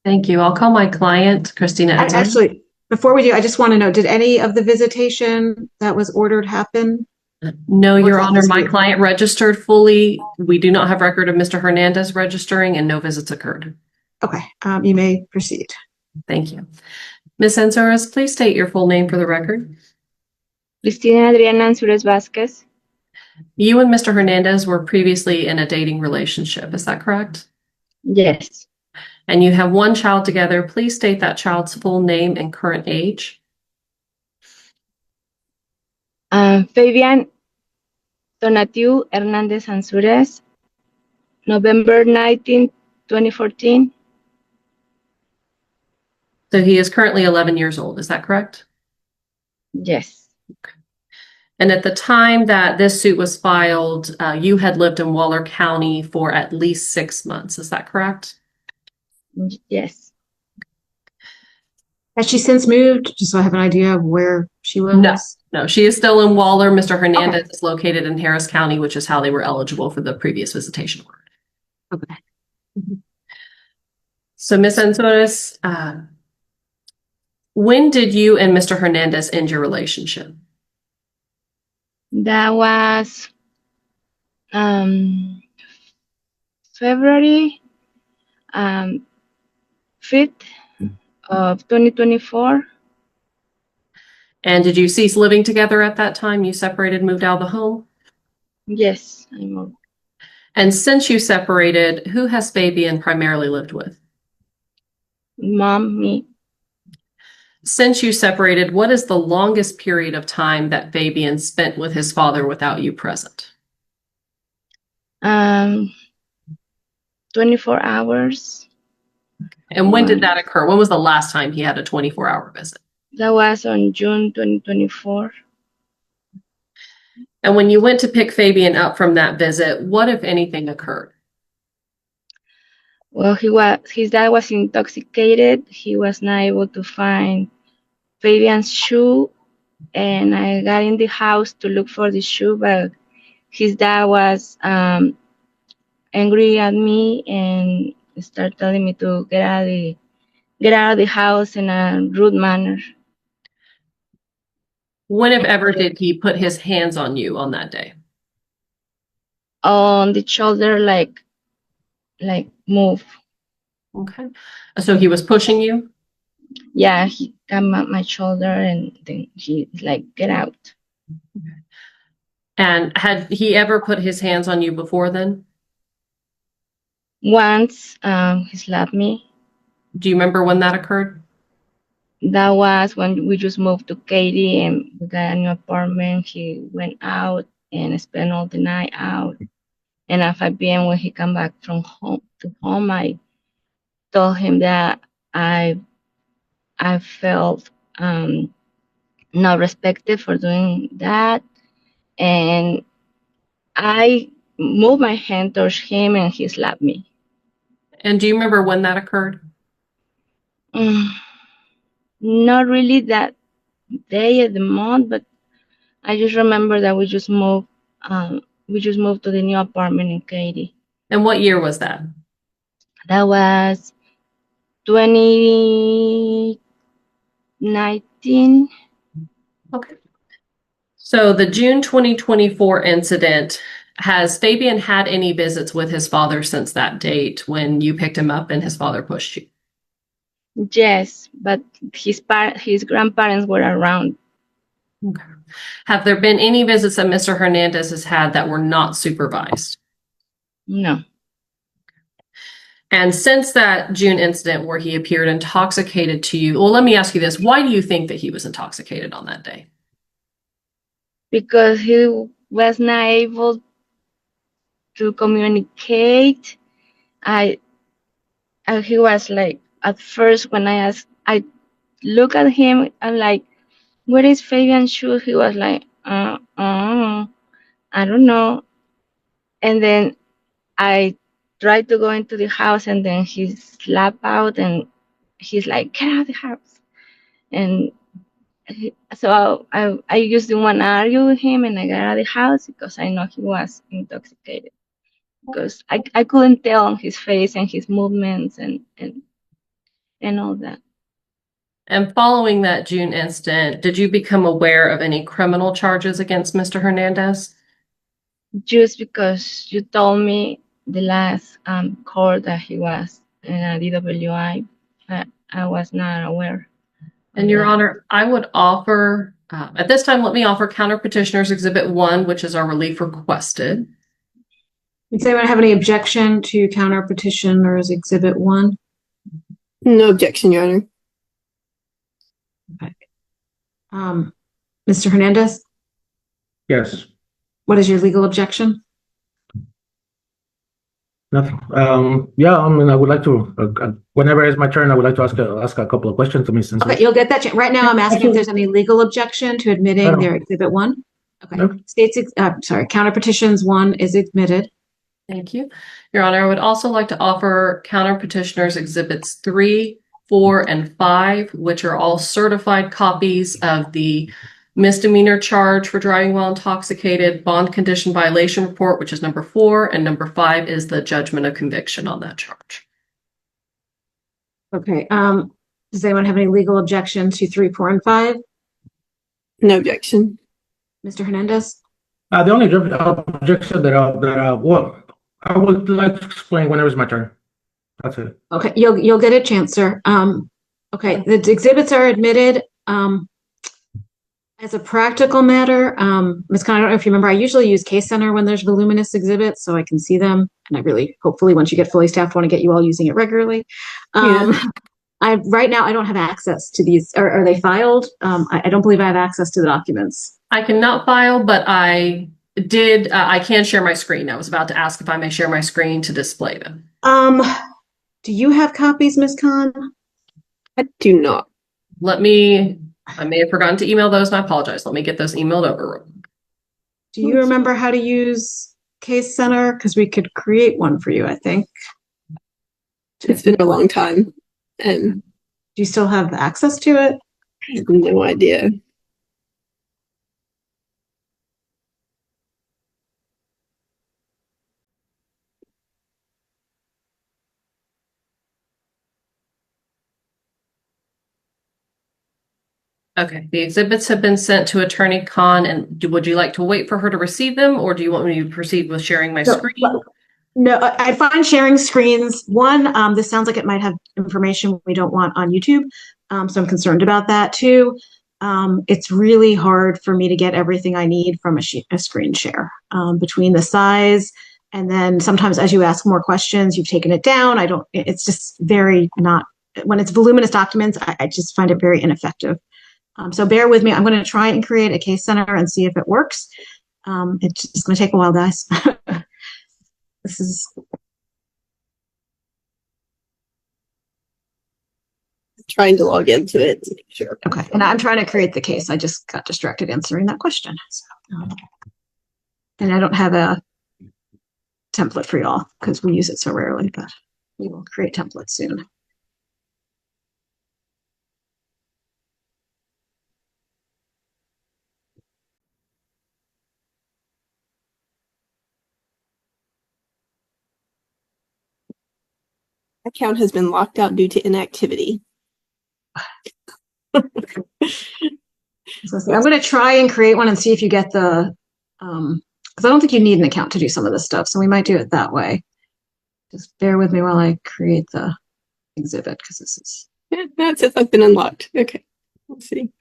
Thank you. I'll call my client, Christina Edwards. Actually, before we do, I just want to know, did any of the visitation that was ordered happen? No, Or is Your that Honor, just my you? client registered fully. We do not have record of Mr. Hernandez registering and no visits occurred. Okay, you may proceed. Thank you. Ms. Ansouras, please state your full name for the record. Cristina Adriana Ansures Vasquez. You and Mr. Hernandez were previously in a dating relationship, is that correct? Yes. And you have one child together. Please state that child's full name and current age. Fabian Donatiu Hernandez Ansures, November 19, 2014. So he is currently 11 years old, is that correct? Yes. And at the time that this suit was filed, you had lived in Waller County for at least 6 months, is that correct? Yes. Has she since moved? Just so I have an idea of where she lives. No, she is still in Waller. Mr. Hernandez is located in Harris County, which is how they were eligible for the previous visitation order. Okay. So, Ms. Ansouras, when did you and Mr. Hernandez end your relationship? That was February 5th of 2024. And did you cease living together at that time? You separated, moved out of the home? Yes, I moved. And since you separated, who has Fabian primarily lived with? Mom, me. Since you separated, what is the longest period of time that Fabian spent with his father without you present? 24 hours. And when did that occur? When was the last time he had a 24-hour visit? That was on June 2024. And when you went to pick Fabian up from that visit, what, if anything, occurred? Well, his dad was intoxicated. He was not able to find Fabian's shoe, and I got in the house to look for the shoe, but his dad was angry at me and started telling me to get out of the house in a rude manner. When, if ever, did he put his hands on you on that day? On the shoulder, like move. Okay. So he was pushing you? Yeah, he came at my shoulder and then he like, get out. And had he ever put his hands on you before then? Once he slapped me. Do you remember when that occurred? That was when we just moved to Katy and we got a new apartment. He went out and spent all the night out. And at 5 p.m. when he come back from home, I told him that I felt not respected for doing that. And I moved my hand towards him and he slapped me. And do you remember when that occurred? Not really that day of the month, but I just remember that we just moved to the new apartment in Katy. And what year was that? That was 2019. Okay. So the June 2024 incident, has Fabian had any visits with his father since that date when you picked him up and his father pushed you? Yes, but his grandparents were around. Okay. Have there been any visits that Mr. Hernandez has had that were not supervised? No. And since that June incident where he appeared intoxicated to you, well, let me ask you this. Why do you think that he was intoxicated on that day? Because he was not able to communicate. He was like, at first when I look at him, I'm like, where is Fabian's shoe? He was like, I don't know. And then I tried to go into the house and then he slapped out and he's like, get out of the house. And so I just didn't want to argue with him and I got out of the house because I know he was intoxicated. Because I couldn't tell on his face and his movements and and all that. And following that June incident, did you become aware of any criminal charges against Mr. Hernandez? Just because you told me the last call that he was in a DWI, I was not aware. And Your Honor, I would offer, at this time, let me offer counter petitioners exhibit 1, which is our relief requested. Does anyone have any objection to counter petitioners exhibit 1? No objection, Your Honor. Mr. Hernandez, Yes. what is your legal objection? Nothing. Yeah, I mean, I would like to, whenever it's my turn, I would like to ask a couple of questions to me since. Okay, you'll get that. Right now, I'm asking if there's any legal objection to admitting their exhibit 1. Okay. No. Counter petitions 1 is admitted. Thank you. Your Honor, I would also like to offer counter petitioners exhibits 3, 4, and 5, which are all certified copies of the misdemeanor charge for driving while intoxicated, bond condition violation report, which is number 4, and number 5 is the judgment of conviction on that charge. Okay. Does anyone have any legal objection to 3, 4, and 5? No objection. Mr. Hernandez? The only objection well, I would like to explain whenever it's my turn. That's it. Okay, you'll get a chance, sir. Okay, the exhibits are admitted. As a practical matter, Ms. Khan, I don't know if you remember, I usually use Case Center when there's voluminous exhibits so I can see them. And I really, hopefully, once you get fully staffed, want to get you all using it regularly. Right now, I don't have access to these. Are they filed? I don't believe I have access to the documents. I cannot file, but I can share my screen. I was about to ask if I may share my screen to display them. Do you have copies, Ms. Khan? I do not. I may have forgotten to email those and I apologize. Let me get those emailed over. Do you remember how to use Case Center? Because we could create one for you, I think. It's been a long time, and Do you still have access to it? I have no idea. Okay, the exhibits have been sent to Attorney Khan, and would you like to wait for her to receive them, or do you want me to proceed with sharing my screen? No, I find sharing screens. One, this sounds like it might have information we don't want on YouTube, so I'm concerned about that too. It's really hard for me to get everything I need from a screen share between the size and then sometimes as you ask more questions, you've taken it down. It's just very not, when it's voluminous documents, I just find it very ineffective. So bear with me. I'm going to try and create a Case Center and see if it works. It's going to take a while, guys. This is Trying to log into it to make sure. okay. And I'm trying to create the case. I just got distracted answering that question. So, and I don't have a template for y'all because we use it so rarely, but we will create templates soon. Account has been locked out due to inactivity. So I'm going to try and create one and see if you get the, because I don't think you need an account to do some of this stuff. So we might do it that way. Just bear with me while I create the exhibit because this is. Yeah, that says I've been unlocked. Okay, let's see.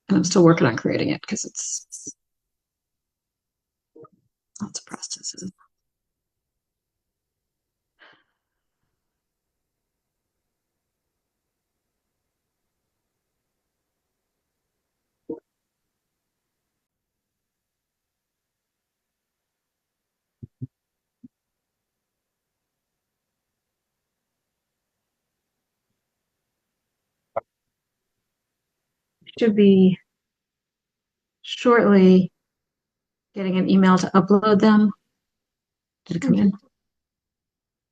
And I'm still working on creating it because it's lots of processes. Should be shortly getting an email to upload them. Did it come in?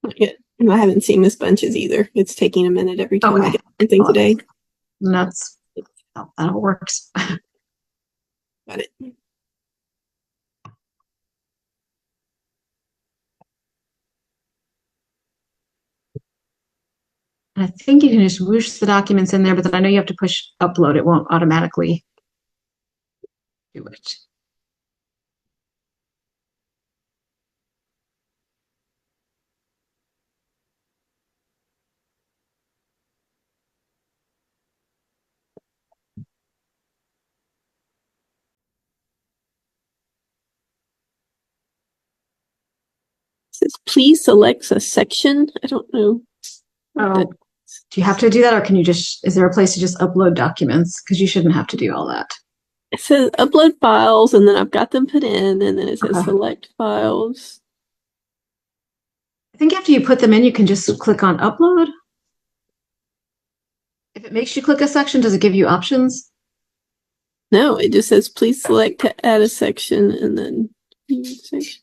Not yet. And I haven't seen Miss Bunches either. It's taking a minute every time I Okay. get something today. Nuts. Oh, that all works. Got it. And I think you can just whoosh the documents in there, but then I know you have to push upload. It won't automatically do it. It says please select a section. I don't know. what Oh, that- do you have to do that, or can you just, is there a place to just upload documents? Because you shouldn't have to do all that. It says upload files, and then I've got them put in, and then it says Okay. select files. I think after you put them in, you can just click on upload. If it makes you click a section, does it give you options? No, it just says please select to add a section, and then section.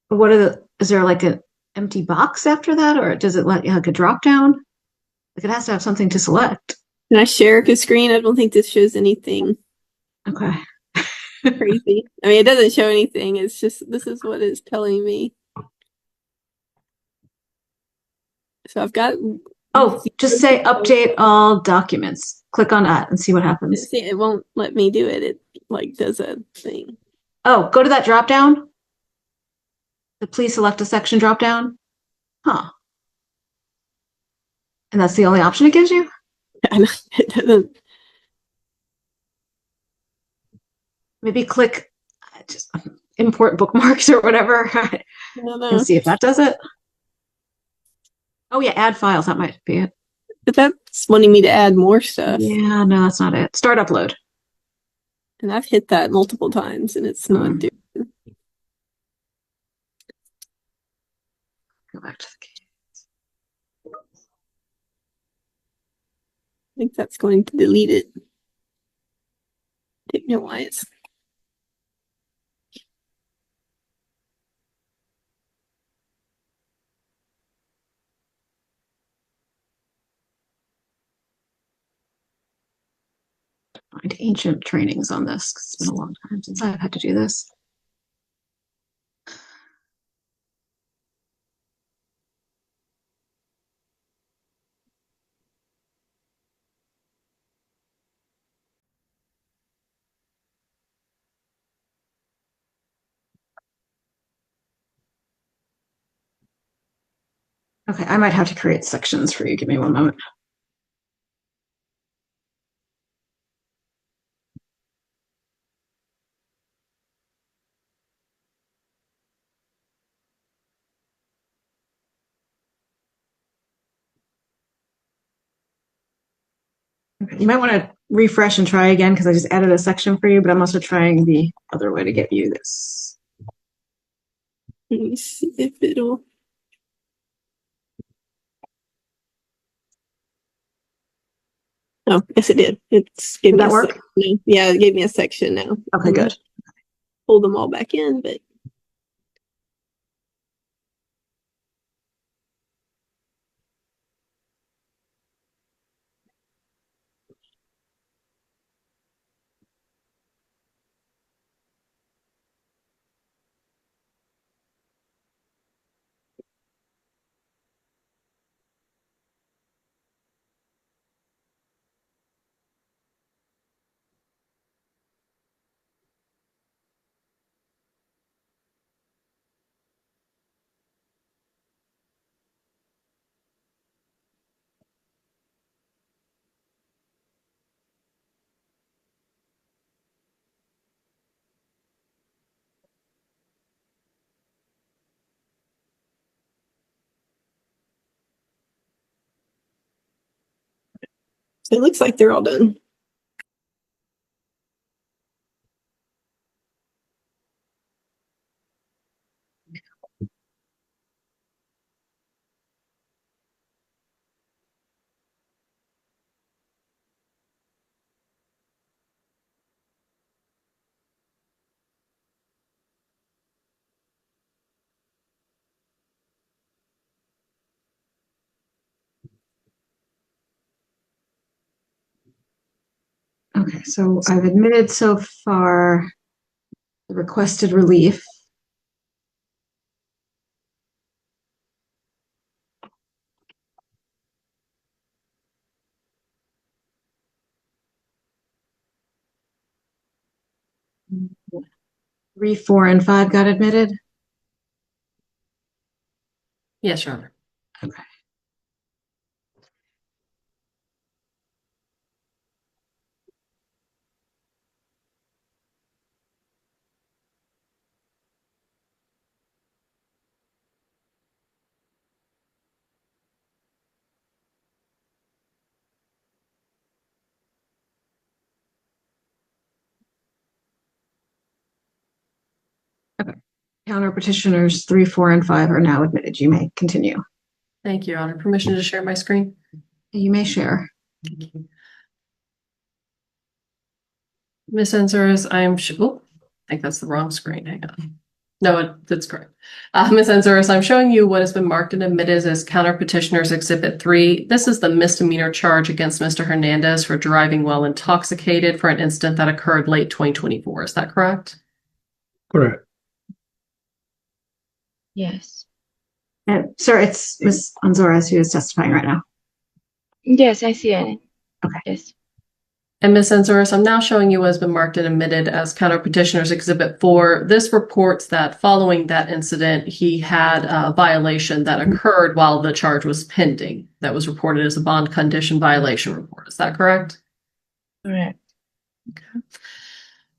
What are the, is there like an empty box after that, or does it let you like a drop down? Like it has to have something to select. Can I share a screen? I don't think this shows anything Okay. crazy. I mean, it doesn't show anything. It's just this is what it's telling me. So I've got. Oh, just say update all documents. Click on that and see what happens. See, it won't let me do it. It like does a thing. Oh, go to that drop down. The please select a section drop down. Huh. And that's the only option it gives you? It doesn't. Maybe click just import bookmarks or whatever I don't know. and see if that does it. Oh yeah, add files. That might be it. But that's wanting me to add more stuff, Yeah, no, that's not it. Start upload. and I've hit that multiple times, and it's not doing. Go back to the key. I think that's going to delete it. Don't know why it's. Find ancient trainings on this 'cause it's been a long time since I've had to do this. Okay, I might have to create sections for you. Give me one moment. Okay, you might want to refresh and try again because I just added a section for you, but I'm also trying the other way to get you this. Let me see if it'll. Oh, yes, it did. It's gave Did me that a work? section. Yeah, it gave me a section now. Okay, good. Pull them all back in, but so it looks like they're all done. Okay, so I've admitted so far the requested relief. 3, 4, and 5 got admitted. Yes, Your Honor. Counter petitioners 3, 4, and 5 are now admitted. You may continue. Thank you, Your Honor. Permission to share my screen? You may share. Ms. Enzeris, oh, I think that's the wrong screen. Hang on. No, that's correct. Ms. Enzeris, I'm showing you what has been marked and admitted as counter petitioners exhibit 3. This is the misdemeanor charge against Mr. Hernandez for driving while intoxicated for an incident that occurred late 2024. Is that correct? Correct. Yes. And, sir, it's Ms. Anzores who is testifying right now. Yes, I see it. Okay. Yes. And Ms. Enzeris, I'm now showing you what has been marked and admitted as counter petitioners exhibit 4. This reports that following that incident, he had a violation that occurred while the charge was pending. That was reported as a bond condition violation report. Is that correct? Correct.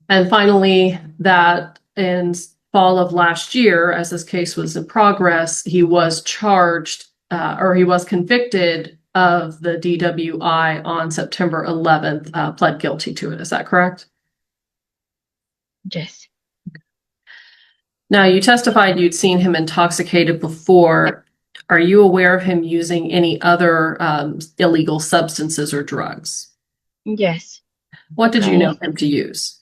And finally, that in fall of last year, as this case was in progress, he was charged or he was convicted of the DWI on September 11th, pled guilty to it. Is that correct? Yes. Now, you testified you'd seen him intoxicated before. Are you aware of him using any other illegal substances or drugs? Yes. What did you know him to use?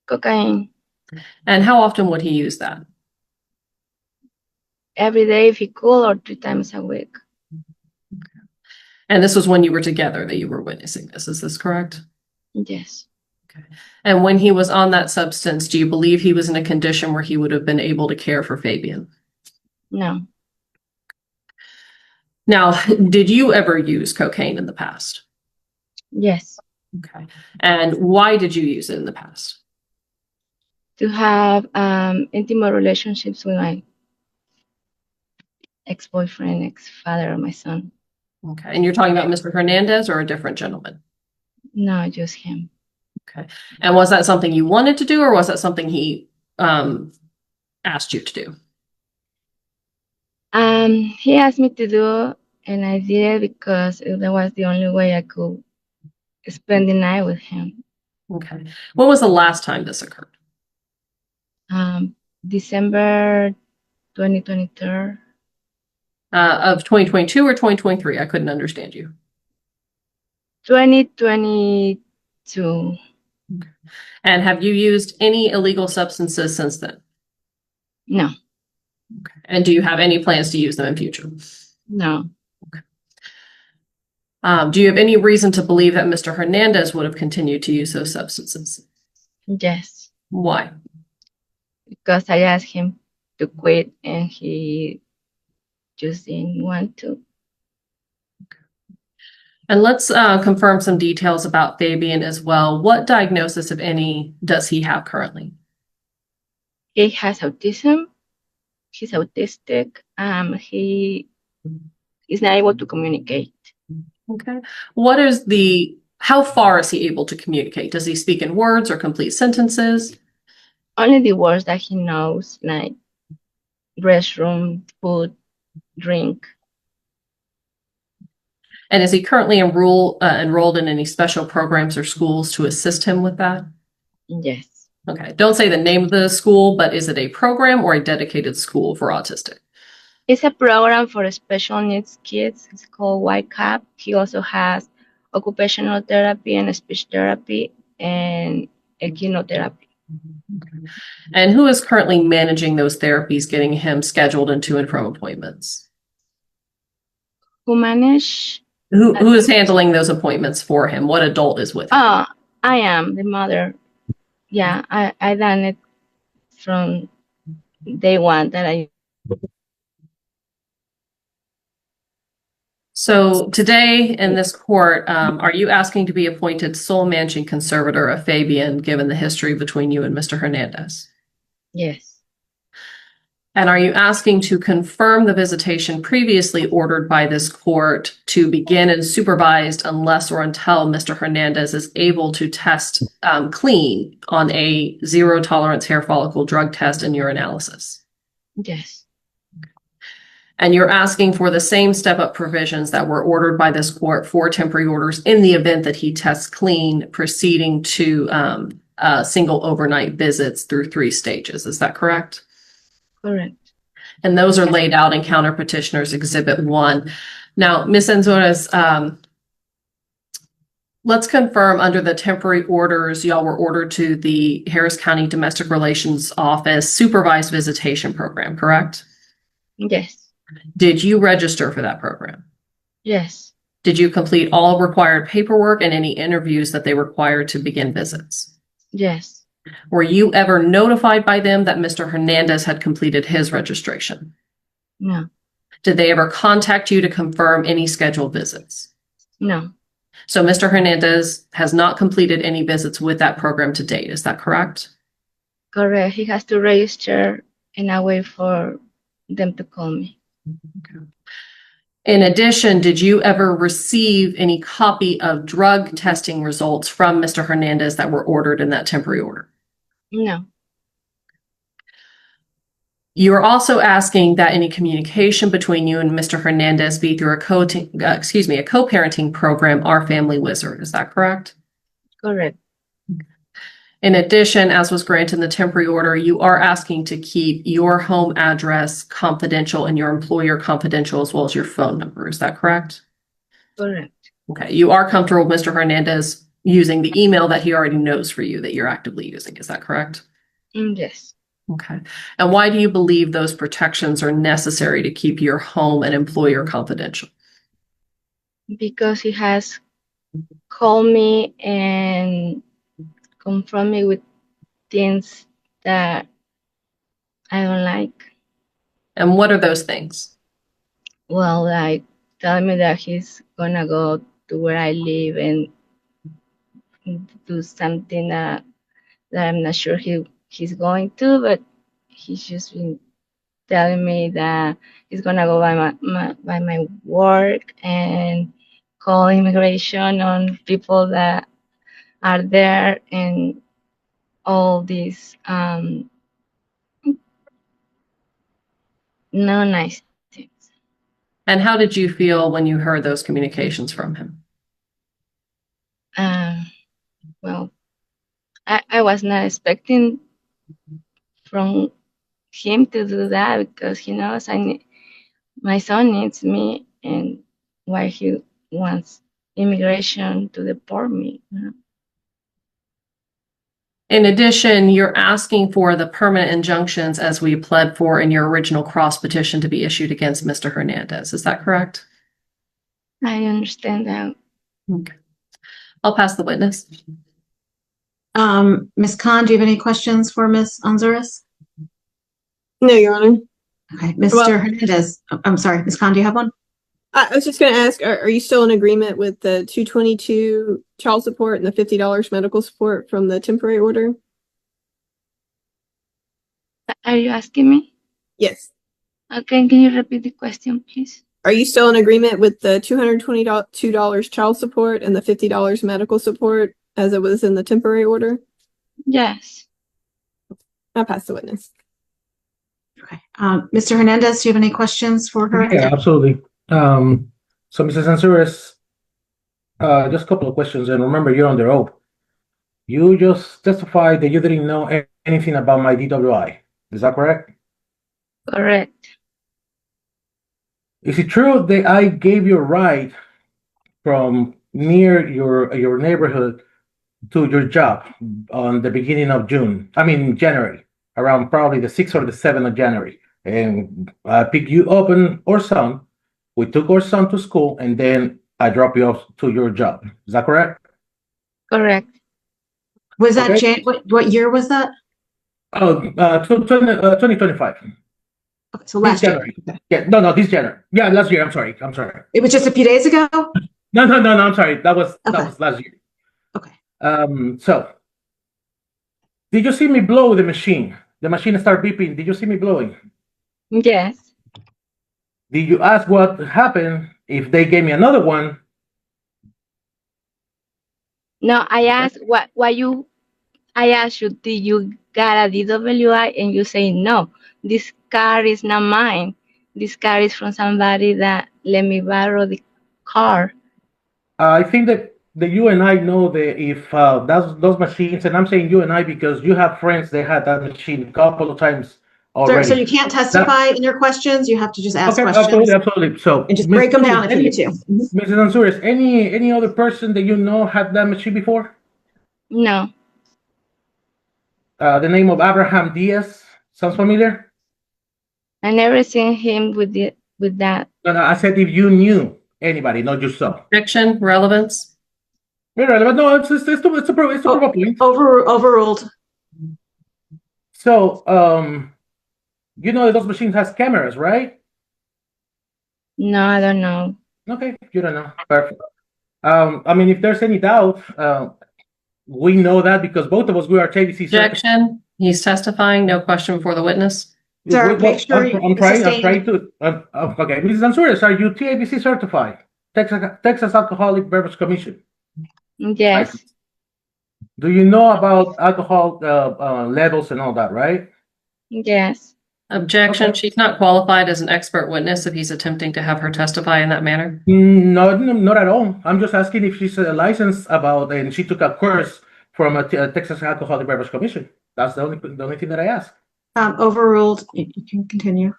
Cocaine. And how often would he use that? Every day if he could, or 3 times a week. And this was when you were together that you were witnessing this. Is this correct? Yes. And when he was on that substance, do you believe he was in a condition where he would have been able to care for Fabian? No. Now, did you ever use cocaine in the past? Yes. Okay. And why did you use it in the past? To have intimate relationships with my ex-boyfriend, ex-father of my son. Okay. And you're talking about Mr. Hernandez or a different gentleman? No, just him. Okay. And was that something you wanted to do, or was that something he asked you to do? He asked me to do, and I did it because that was the only way I could spend the night with him. Okay. When was the last time this occurred? December 2023. Of 2022 or 2023? I couldn't understand you. 2022. And have you used any illegal substances since then? No. Okay. And do you have any plans to use them in future? No. Do you have any reason to believe that Mr. Hernandez would have continued to use those substances? Yes. Why? Because I asked him to quit and he just didn't want to. And let's confirm some details about Fabian as well. What diagnosis, if any, does he have currently? He has autism. He's autistic. He is not able to communicate. Okay. How far is he able to communicate? Does he speak in words or complete sentences? Only the words that he knows, like restroom, food, drink. And is he currently enrolled in any special programs or schools to assist him with that? Yes. Okay. Don't say the name of the school, but is it a program or a dedicated school for autistic? It's a program for special needs kids. It's called YCAP. He also has occupational therapy and speech therapy and echinotherapy. And who is currently managing those therapies, getting him scheduled into and from appointments? Who manage? Who is handling those appointments for him? What adult is with him? Oh, I am the mother. Yeah, I done it from day one that I. So today in this court, are you asking to be appointed sole managing conservator of Fabian, given the history between you and Mr. Hernandez? Yes. And are you asking to confirm the visitation previously ordered by this court to begin and supervised unless or until Mr. Hernandez is able to test clean on a zero tolerance hair follicle drug test and urinalysis? Yes. And you're asking for the same step-up provisions that were ordered by this court for temporary orders in the event that he tests clean, proceeding to single overnight visits through 3 stages. Is that correct? Correct. And those are laid out in Counter Petitioners Exhibit 1. Now, Ms. Anzores, let's confirm under the temporary orders, y'all were ordered to the Harris County Domestic Relations Office supervised visitation program, correct? Yes. Did you register for that program? Yes. Did you complete all required paperwork and any interviews that they required to begin visits? Yes. Were you ever notified by them that Mr. Hernandez had completed his registration? No. Did they ever contact you to confirm any scheduled visits? No. So Mr. Hernandez has not completed any visits with that program to date. Is that correct? Correct. He has to register and I wait for them to call me. In addition, did you ever receive any copy of drug testing results from Mr. Hernandez that were ordered in that temporary order? No. You are also asking that any communication between you and Mr. Hernandez be through a co-parenting program, Our Family Wizard. Is that correct? Correct. In addition, as was granted in the temporary order, you are asking to keep your home address confidential and your employer confidential, as well as your phone number. Is that correct? Correct. Okay. You are comfortable with Mr. Hernandez using the email that he already knows for you that you're actively using. Is that correct? Yes. Okay. And why do you believe those protections are necessary to keep your home and employer confidential? Because he has called me and confront me with things that I don't like. And what are those things? Well, like tell me that he's gonna go to where I live and do something that I'm not sure he's going to, but he's just been telling me that he's gonna go by my work and call immigration on people that are there and all these no nice things. And how did you feel when you heard those communications from him? Well, I was not expecting from him to do that because he knows my son needs me and why he wants immigration to deport me. You know? In addition, you're asking for the permanent injunctions as we pled for in your original cross petition to be issued against Mr. Hernandez. Is that correct? I understand that. Okay. I'll pass the witness. Ms. Khan, do you have any questions for Ms. Anzores? No, Your Honor. Okay, Mr. Well- Hernandez. I'm sorry, Ms. Khan, do you have one? I was just going to ask, are you still in agreement with the $222 child support and the $50 medical support from the temporary order? Are you asking me? Yes. Okay, can you repeat the question, please? Are you still in agreement with the $222 child support and the $50 medical support as it was in the temporary order? Yes. I'll pass the witness. Okay. Mr. Hernandez, do you have any questions for her? Yeah, absolutely. So Mrs. Anzores, just a couple of questions, and remember, you're under oath. You just testified that you didn't know anything about my DWI. Is that correct? Correct. Is it true that I gave you a ride from near your neighborhood to your job on the beginning of January, around probably the 6th or the 7th of January? And I picked you up and our son. We took our son to school, and then I dropped you off to your job. Is that correct? Correct. Was that Okay. what year was that? Oh, 2025. So This last year. January. Yeah, no, this January. Yeah, last year. I'm sorry. It was just a few days ago? No, I'm sorry. That was Okay. last year. Okay. So did you see me blow the machine? The machine started beeping. Did you see me blowing? Yes. Did you ask what happened if they gave me another one? No, I asked I asked you, did you got a DWI? And you say, no, this car is not mine. This car is from somebody that let me borrow the car. I think that you and I know that if those machines, and I'm saying you and I because you have friends that had that machine a couple of times already. So you can't testify in your questions. You have to just ask Okay, questions. absolutely. So And just break them down if you need to. Mhm. Mrs. Ansouris, any other person that you know had that machine before? No, The name of Abraham Diaz sounds familiar? I never seen him with that. No, I said if you knew anybody, not yourself. Objection, relevance. Irrelevant. No, it's a proper point. Overruled. So, you know that those machines has cameras, right? No, I don't know. Okay, you don't know. Perfect. I mean, if there's any doubt, we know that because both of us, we are JVC certified. Objection, he's testifying, no question before the witness. Sir, make sure I'm trying sustained. to. Okay, Mrs. Ansouris, are you TABC certified? Texas Alcoholic Beverage Commission. Yes, Do you know about alcohol levels and all that, right? yes. Objection, Okay. she's not qualified as an expert witness if he's attempting to have her testify in that manner. No, not at all. I'm just asking if she's licensed about and she took a course from a Texas Alcoholic Beverage Commission. That's the only thing that I asked. Overruled. You can continue.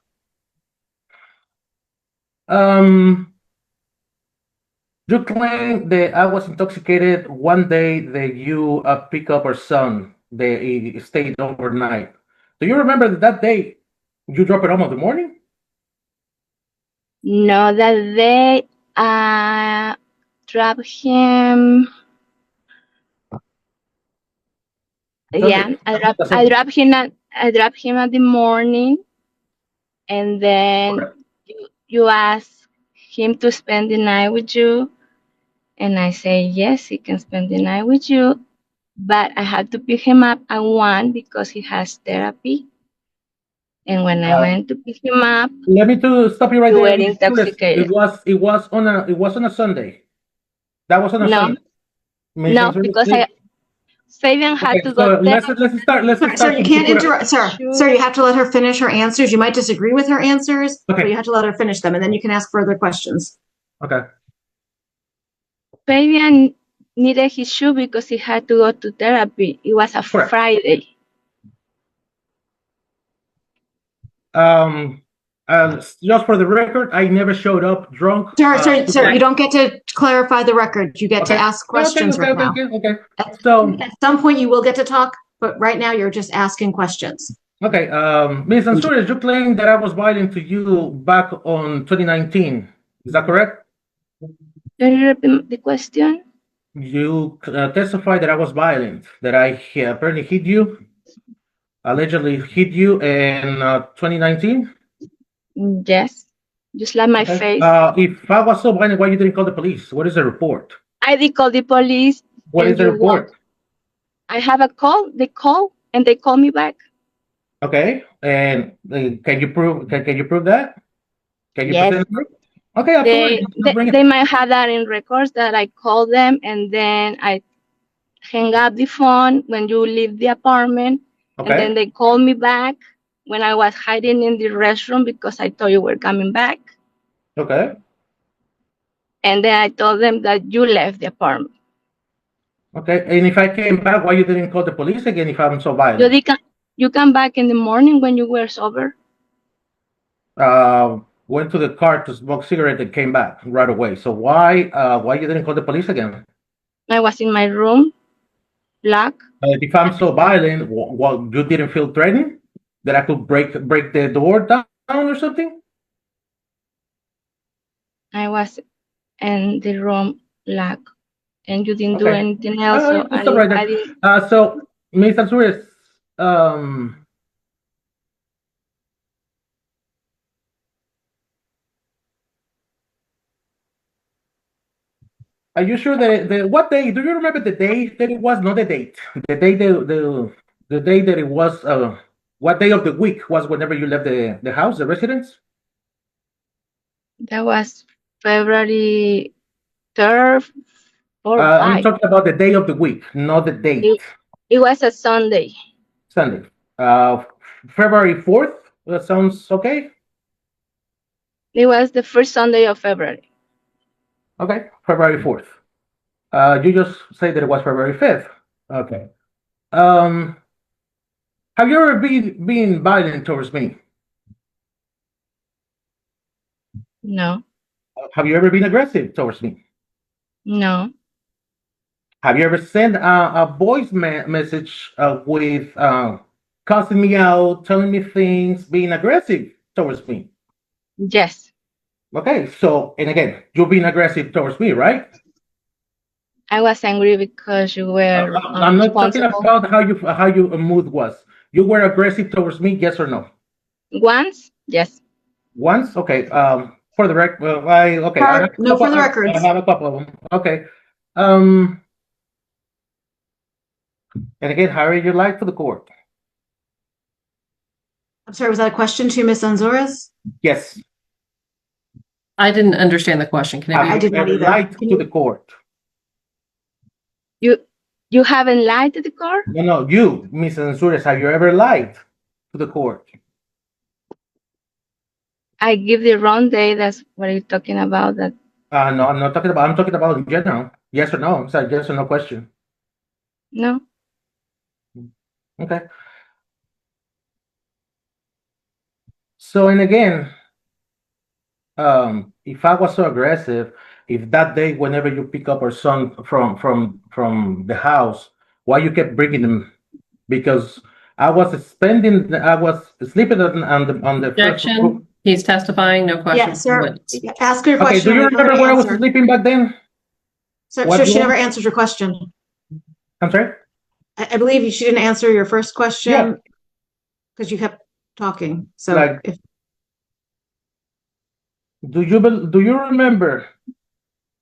You claim that I was intoxicated one day that you pick up our son. He stayed overnight. Do you remember that day you dropped it home in the morning? No, that they dropped him. Yeah, I dropped him at the morning, and then you asked him to spend the night with you, and I say yes, he can spend the night with you, but I had to pick him up at 1 because he has therapy, and when I went to pick him up, Let me to stop you right you there. were intoxicated. It was on a Sunday. That was on a Sunday. No, because Fabian had to go. Let's start. Sir, you can't interrupt. Sir, you have to let her finish her answers. You might disagree with her answers, but you have to let her finish them, and then you can ask further questions. Okay. Fabian needed his shoe because he had to go to therapy. It was a Correct. Friday. Just for the record, I never showed up drunk. Sir, you don't get to clarify the record. You get to ask questions right now. Okay. So At some point, you will get to talk, but right now you're just asking questions. okay, Ms. Ansouris, you claim that I was violent to you back on 2019. Is that correct? Can you repeat the question? You testified that I was violent, that I apparently hit you, allegedly hit you in 2019. Yes. You slapped my Okay. face. If I was so violent, why you didn't call the police? What is the report? I did call the police. What and is the you report? I have a call. They call and they call me back. Okay, and can you prove that? Can you Yes. present proof? Okay, absolutely. They might have that in records that I called them and then I hang up the phone when you leave the apartment. And then Okay, they called me back when I was hiding in the restroom because I thought you were coming back. okay, And then I told them that you left the apartment. okay. And if I came back, why you didn't call the police again if I'm so violent? You come back in the morning when you were sober. Went to the car to smoke cigarette and came back right away. So why you didn't call the police again? I was in my room, locked. If I'm so violent, well, you didn't feel threatened that I could break the door down or something? I was in the room, locked. And you didn't do Okay. anything else. So Let's stop right there. I didn't. So, Ms. Ansouris, Are you sure that what day? Do you remember the day that it was? Not the date. The day the day that it was. What day of the week was whenever you left the house, the residence? That was February 3rd or I'm 5. talking about the day of the week, not the date. It was a Sunday. Sunday. February 4th. That sounds okay. It was the first Sunday of February. Okay, February 4th. You just say that it was February 5th. Okay. Have you ever been violent towards me? No, Have you ever been aggressive towards me? no, Have you ever sent a voice message with cussing me out, telling me things, being aggressive towards me? yes. Okay, so, and again, you're being aggressive towards me, right? I was angry because you were I'm not talking unresponsible. about how your mood was. You were aggressive towards me, yes or no? Once, yes. Once, okay. For the record, okay. I have a No, for the couple- records. I have a couple of them. Okay. And again, how are you like to the court? I'm sorry, was that a question to Ms. Anzores? Yes. I didn't understand the question. Can it I be? did not Ever either. lied Can to you- the court? You haven't lied to the court? No, you, Ms. Ansures, have you ever lied to the court? I give the wrong day. That's what you're talking about. That No, I'm not talking about. I'm talking about in general. Yes or no? It's a yes or no question. no. Okay. So, and again, if I was so aggressive, if that day, whenever you pick up our son from the house, why you kept bringing him? Because I was sleeping on the first Objection. room. He's testifying, no Yeah, questions. sir. Witness. Yeah, ask your Okay, question. do you We've remember already where I was answered. sleeping back then? Sir, What she room? never answered your question. I'm sorry? I believe she didn't answer your first Yeah. question because you kept talking. So Like- if Do you remember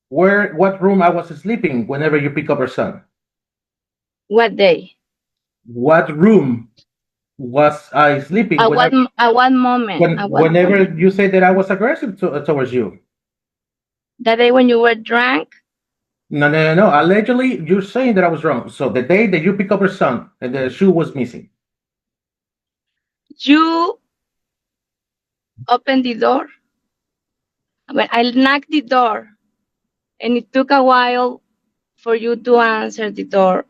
what room I was sleeping whenever you pick up our son? What day? What room was I sleeping At what moment? At what whenever moment? you said that I was aggressive towards you? That day when you were drunk? No. Allegedly, you're saying that I was wrong. So the day that you pick up our son and the shoe was missing. You opened the door. When I knocked the door, and it took a while for you to answer the door.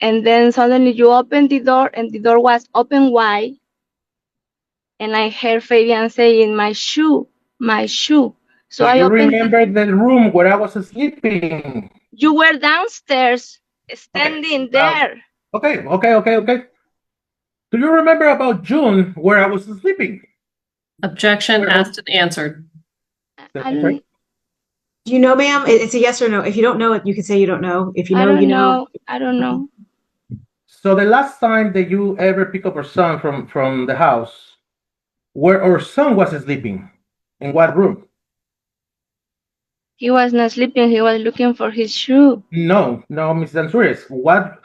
And then suddenly you opened the door, and the door was open wide. And I heard Fabian saying, "My shoe, my shoe." So Do I you opened. remember the room where I was sleeping? You were downstairs, standing there. Okay. Do you remember about June where I was sleeping? Objection Where- asked and answered. I do you know, ma'am? It's a yes or no. If you don't know it, you can say you don't know. If you know, don't you know. I don't know. So the last time that you ever pick up our son from the house, where our son was sleeping, in what room? He was not sleeping. He was looking for his shoe. No, Mrs. Ansures.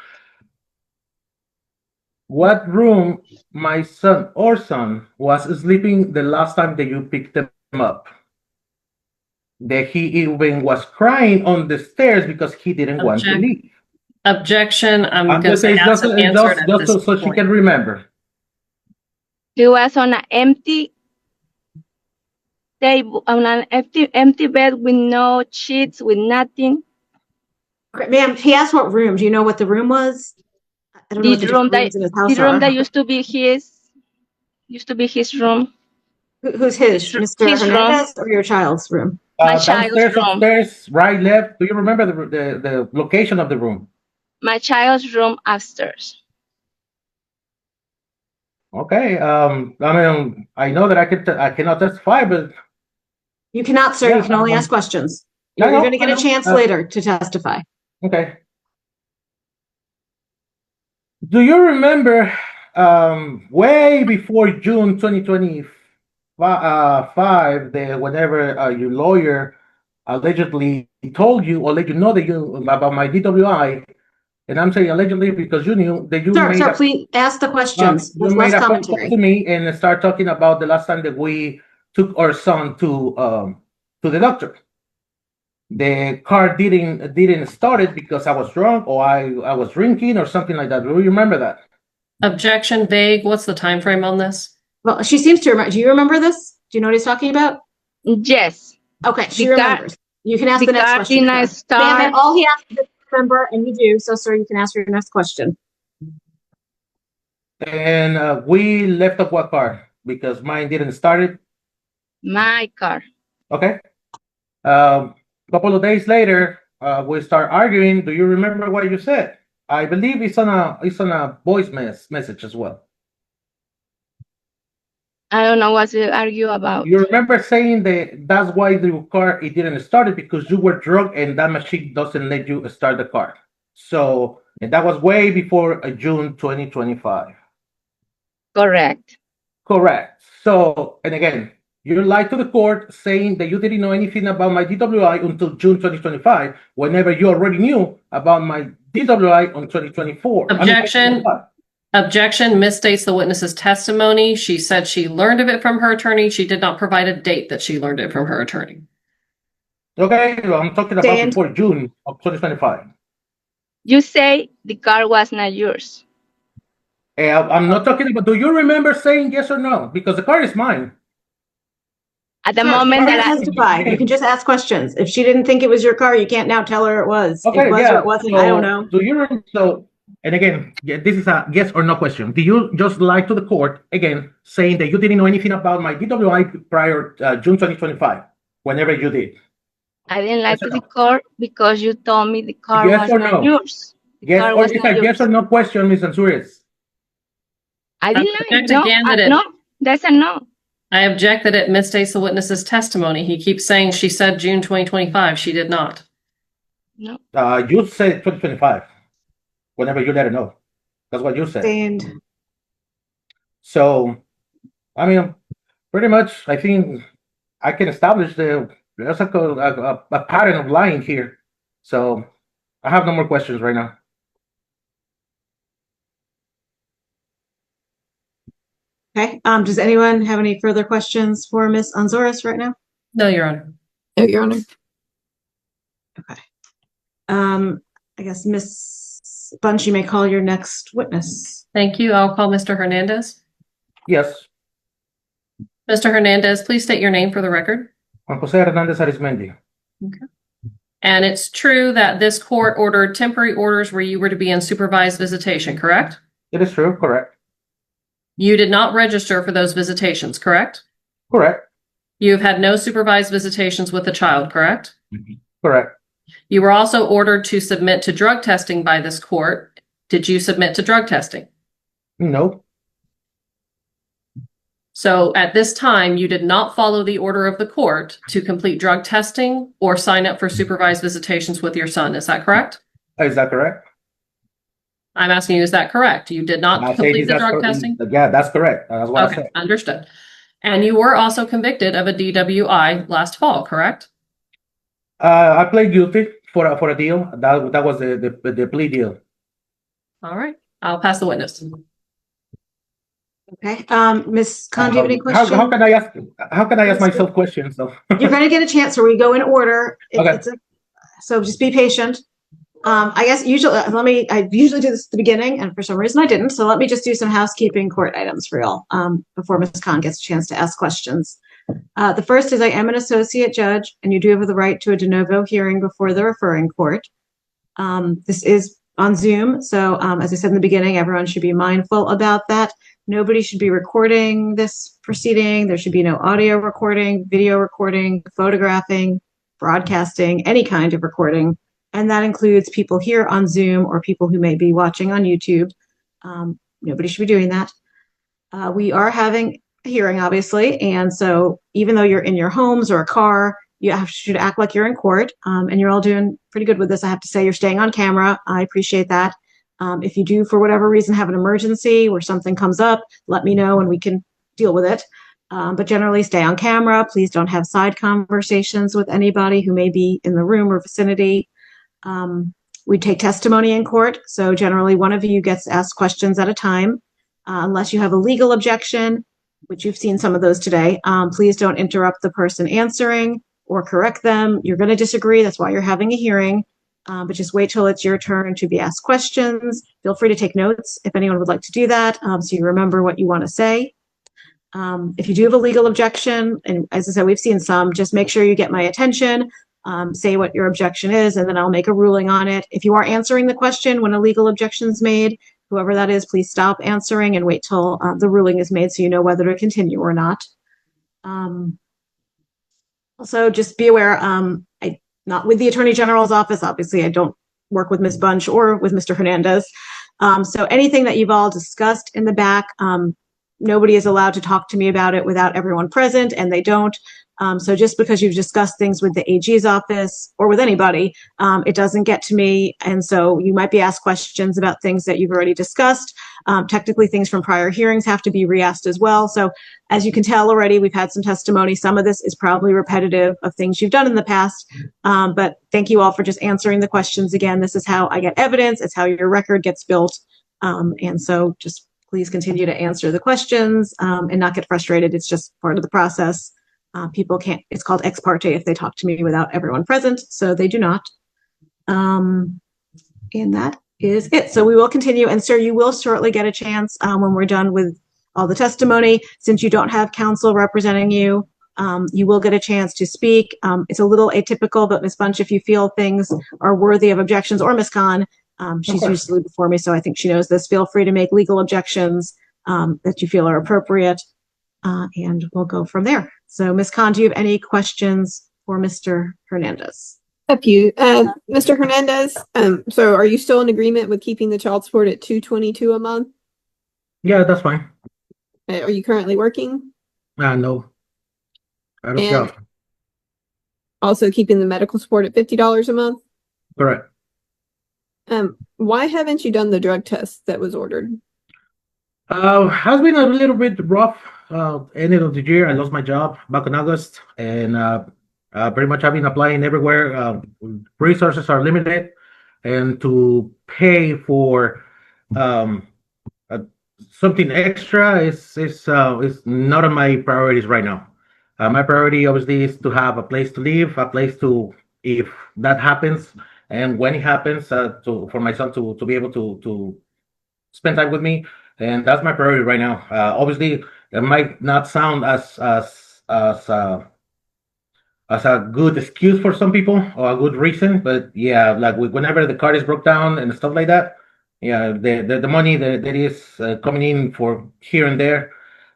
What room my son was sleeping the last time that you picked him up? That he even was crying on the stairs because he didn't want to Object- leave. Objection. I'm I'm going to just say saying, asked and answered at just this so she point. can remember. He was on an empty table, on an empty bed with no sheets, with nothing. Okay, ma'am, he asked what room. Do you know what the room was? I don't know what the different rooms in his house The room are. that used to be his room. Who's his? His Mr. room. Hernandez or your child's room? My child's Downstairs, room. upstairs, right, left. Do you remember the location of the room? My child's room upstairs. Okay. I mean, I know that I cannot testify, but You cannot, sir. Yeah, You can only ask questions. I You're know, going to get I a know. chance later to testify. okay. Do you remember way before June 2025, whenever your lawyer allegedly told you or let you know that you about my DWI, and I'm saying allegedly because you knew that you Sir, made sir, a please ask the questions you with made less a phone call commentary. to me and start talking about the last time that we took our son to the doctor. The car didn't start it because I was drunk or I was drinking or something like that. Do you remember that? Objection vague. What's the time frame on this? Well, she seems to remember. Do you remember this? Do you know what he's talking about? Yes, Okay, she The car- remembers. You can ask the the next car question. did not sir. start. Ma'am, all he has to do is remember, and you do. So, sir, you can ask your next question. And we left off what car because mine didn't start it. My car. Okay. A couple of days later, we start arguing. Do you remember what you said? I believe it's on a voice message as well. I don't know what to argue about. You remember saying that's why the car it didn't start it because you were drunk and that machine doesn't let you start the car. So and that was way before June 2025. Correct. Correct. So and again, you lied to the court saying that you didn't know anything about my DWI until June 2025, whenever you already knew about my DWI on 2024. Objection. Objection misstates the witness's testimony. She said she learned of it from her attorney. She did not provide a date that she learned it from her attorney. Okay, well, I'm talking about Stand. before June of 2025. You say the car was not yours. I'm not talking about. Do you remember saying yes or no? Because the car is mine. At the Sir, moment you that can't testify. You can just ask questions. If she didn't think it was your car, you can't now tell her it was. Okay, it was yeah. or it wasn't, I don't know. Do you remember? So, and again, this is a yes or no question. Do you just lie to the court again, saying that you didn't know anything about my DWI prior June 2025, whenever you did? I didn't lie Yes or to the no? court because you told me the car Yes was or not no? yours. The Yes, car or was it's not a yes yours. or no question, Ms. Ansures. I didn't lie. Object No, again that it- no, that's a no. I object that it misstates the witness's testimony. He keeps saying she said June 2025. She did not. No. You said 2025, whenever you let her know. That's what you said. Stand. So, I mean, pretty much, I think I can establish there's a pattern of lying here. So, I have no more questions right now. Okay. Does anyone have any further questions for Ms. Anzoris right now? No, Your Honor. No, Your Honor. I guess Ms. Bunch, you may call your next witness. Thank you. I'll call Mr. Hernandez. Yes, Mr. Hernandez, please state your name for the record. Juan Jose Hernandez Arizmendi. And it's true that this court ordered temporary orders where you were to be in supervised visitation, correct? It is true, correct. You did not register for those visitations, correct? Correct, You have had no supervised visitations with the child, correct? correct. You were also ordered to submit to drug testing by this court. Did you submit to drug testing? No, So at this time, you did not follow the order of the court to complete drug testing or sign up for supervised visitations with your son. Is that correct? is that correct? I'm asking you, is that correct? You did not I say complete the that's drug cor- testing? Yeah, that's correct. That's what I Okay, said. understood. And you were also convicted of a DWI last fall, correct? I played guilty for a deal. That was the plea deal. All right, I'll pass the witness. Okay. Ms. Khan, do you have any How questions? can I ask? How can I ask Yes, myself questions though? You're going to get a chance where we go in order. Okay. So just be patient. I guess I usually do this at the beginning, and for some reason I didn't. So let me just do some housekeeping court items for y'all before Ms. Khan gets a chance to ask questions. The first is I am an associate judge, and you do have the right to a de novo hearing before the referring court. This is on Zoom, so as I said in the beginning, everyone should be mindful about that. Nobody should be recording this proceeding. There should be no audio recording, video recording, photographing, broadcasting, any kind of recording. And that includes people here on Zoom or people who may be watching on YouTube. Nobody should be doing that. We are having a hearing, obviously. And so even though you're in your homes or a car, should act like you're in court. And you're all doing pretty good with this. I have to say you're staying on camera. I appreciate that. If you do, for whatever reason, have an emergency where something comes up, let me know and we can deal with it. But generally stay on camera. Please don't have side conversations with anybody who may be in the room or vicinity. We take testimony in court, so generally one of you gets asked questions at a time. Unless you have a legal objection, which you've seen some of those today, please don't interrupt the person answering or correct them. You're going to disagree. That's why you're having a hearing. But just wait till it's your turn to be asked questions. Feel free to take notes if anyone would like to do that, so you remember what you want to say. If you do have a legal objection, and as I said, we've seen some, just make sure you get my attention, say what your objection is, and then I'll make a ruling on it. If you are answering the question when a legal objection is made, whoever that is, please stop answering and wait till the ruling is made so you know whether to continue or not. Also, just be aware, not with the Attorney General's office, obviously I don't work with Ms. Bunch or with Mr. Hernandez. So anything that you've all discussed in the back, nobody is allowed to talk to me about it without everyone present, and they don't. So just because you've discussed things with the AG's office or with anybody, it doesn't get to me. And so you might be asked questions about things that you've already discussed. Technically, things from prior hearings have to be re-asked as well. So as you can tell already, we've had some testimony. Some of this is probably repetitive of things you've done in the past. But thank you all for just answering the questions again. This is how I get evidence. It's how your record gets built. And so just please continue to answer the questions and not get frustrated. It's just part of the process. People can't, it's called ex parte if they talk to me without everyone present, so they do not. And that is it. So we will continue. And sir, you will shortly get a chance when we're done with all the testimony. Since you don't have counsel representing you, you will get a chance to speak. It's a little atypical, but Ms. Bunch, if you feel things are worthy of objections, or Ms. Khan, she's usually before me, so I think she knows this. Feel free to make legal objections that you feel are appropriate, and we'll go from there. So, Ms. Khan, do you have any questions for Mr. Hernandez? A few. Mr. Hernandez, so are you still in agreement with keeping the child support at $222 a month? Yeah, that's fine. Are you currently working? No. I don't And know. also keeping the medical support at $50 a month? Correct. Why haven't you done the drug test that was ordered? Has been a little bit rough. End of the year, I lost my job back in August, and pretty much I've been applying everywhere. Resources are limited, and to pay for something extra is not on my priorities right now. My priority obviously is to have a place to live, a place to, if that happens, and when it happens, for my son to be able to spend time with me, and that's my priority right now. Obviously, it might not sound as a good excuse for some people or a good reason, but yeah, like whenever the car is broke down and stuff like that, yeah, the money that is coming in for here and there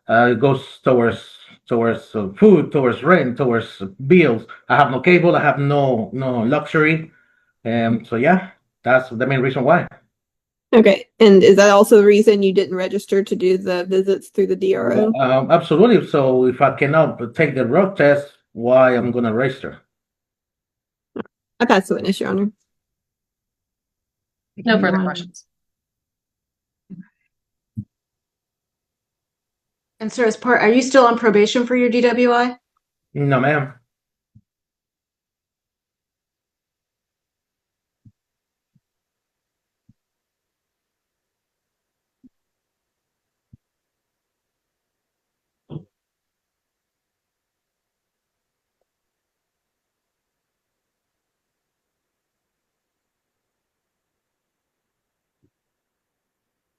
goes towards food, towards rent, towards bills. I have no cable, I have no luxury, so yeah, that's the main reason why. Okay, and is that also the reason you didn't register to do the visits through the DRO? Absolutely. So if I cannot take the drug test, why I'm gonna register? I pass the witness, Your Honor. No further questions. And sir, are you still on probation for your DWI? No, ma'am.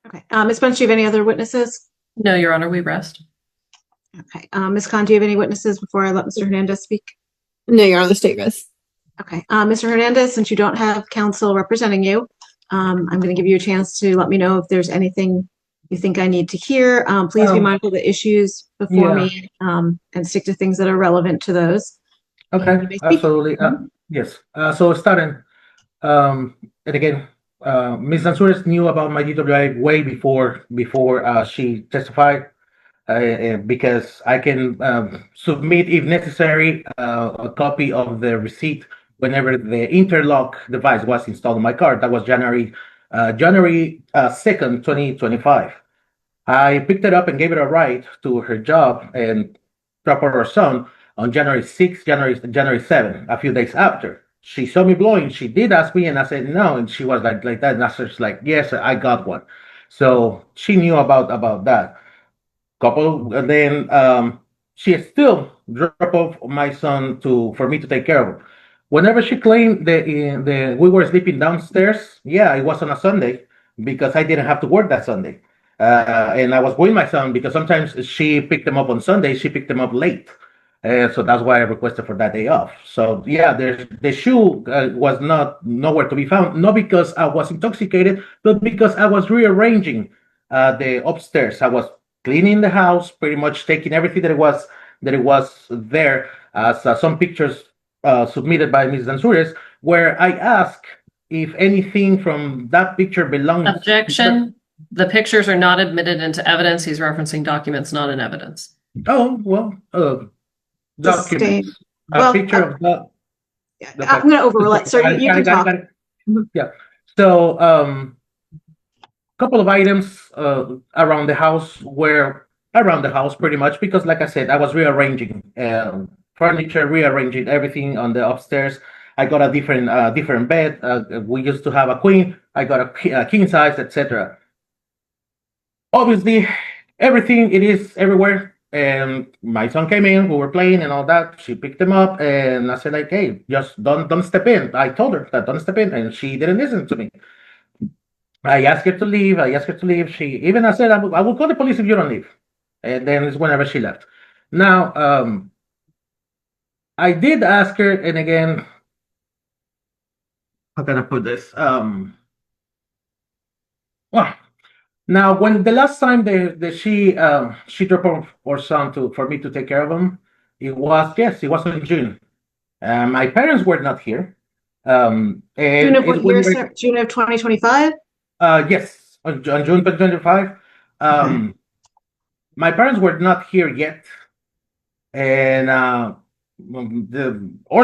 Okay. Ms. Bunch, do you have any other witnesses? No, Your Honor, we rest. Okay. Ms. Khan, do you have any witnesses before I let Mr. Hernandez speak? No, Your Honor, the state rests. Okay. Mr. Hernandez, since you don't have counsel representing you, I'm going to give you a chance to let me know if there's anything you think I need to hear. Please be mindful of the issues before me, and stick to things that are relevant to those. Okay, And you may speak. absolutely. Yes. So starting, and again, Ms. Ansures knew about my DWI way before she testified, because I can submit, if necessary, a copy of the receipt whenever the interlock device was installed in my car. That was January 2nd, 2025. I picked it up and gave it a ride to her job, and drop off her son on January 6th, January 7th, a few days after. She saw me blowing. She did ask me, and I said no, and she was like that. And I was like, yes, I got one. So she knew about that. Then she still drop off my son for me to take care of him. Whenever she claimed that we were sleeping downstairs, yeah, it was on a Sunday because I didn't have to work that Sunday. And I was with my son because sometimes she picked him up on Sunday, she picked him up late. So that's why I requested for that day off. So yeah, the shoe was nowhere to be found, not because I was intoxicated, but because I was rearranging the upstairs. I was cleaning the house, pretty much taking everything that it was there, as some pictures submitted by Ms. Danzures, where I ask if anything from that picture belongs. Objection. The pictures are not admitted into evidence. He's referencing documents not in evidence. Oh, well, Just state- documents. A well, picture of that. I'm going to overrule sir. You can talk. Mhm. Yeah. So, couple of items around the house pretty much, because like I said, I was rearranging furniture, rearranging everything on the upstairs. I got a different bed. We used to have a queen. I got a king size, etc. Obviously, everything it is everywhere. And my son came in, we were playing and all that. She picked him up, and I said like, "Hey, just don't step in." I told her that don't step in, and she didn't listen to me. I asked her to leave. She even I said, I will call the police if you don't leave. And then it's whenever she left. Now, I did ask her, and again, how can I put this? Well, now when the last time that she dropped off her son for me to take care of him, it was in June. My parents were not here. And June of what year, sir? June of 2025? Yes, on June 2025. My parents were not here yet, and our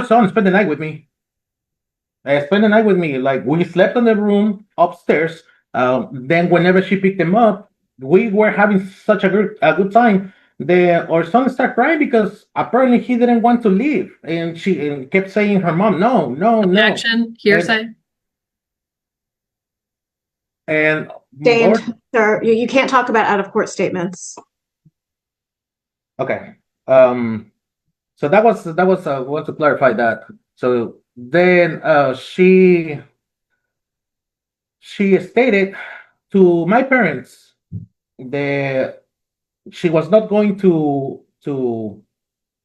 son spent the night with me. Like we slept in the room upstairs. Then whenever she picked him up, we were having such a good time. Our son started crying because apparently he didn't want to leave, and she kept saying her mom, no. Objection. Hearsay. And Dane, sir, you can't talk about out of court statements. okay. So that was I want to clarify that. So then she stated to my parents that she was not going to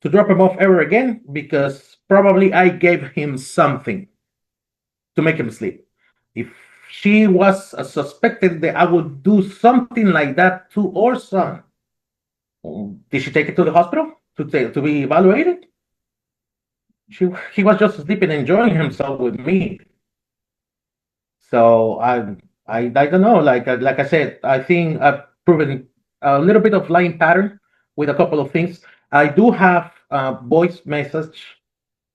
drop him off ever again because probably I gave him something to make him sleep. If she was suspected that I would do something like that to our son, did she take it to the hospital to be evaluated? He was just sleeping, enjoying himself with me. So I don't know. Like I said, I think I've proven a little bit of lying pattern with a couple of things. I do have voice message.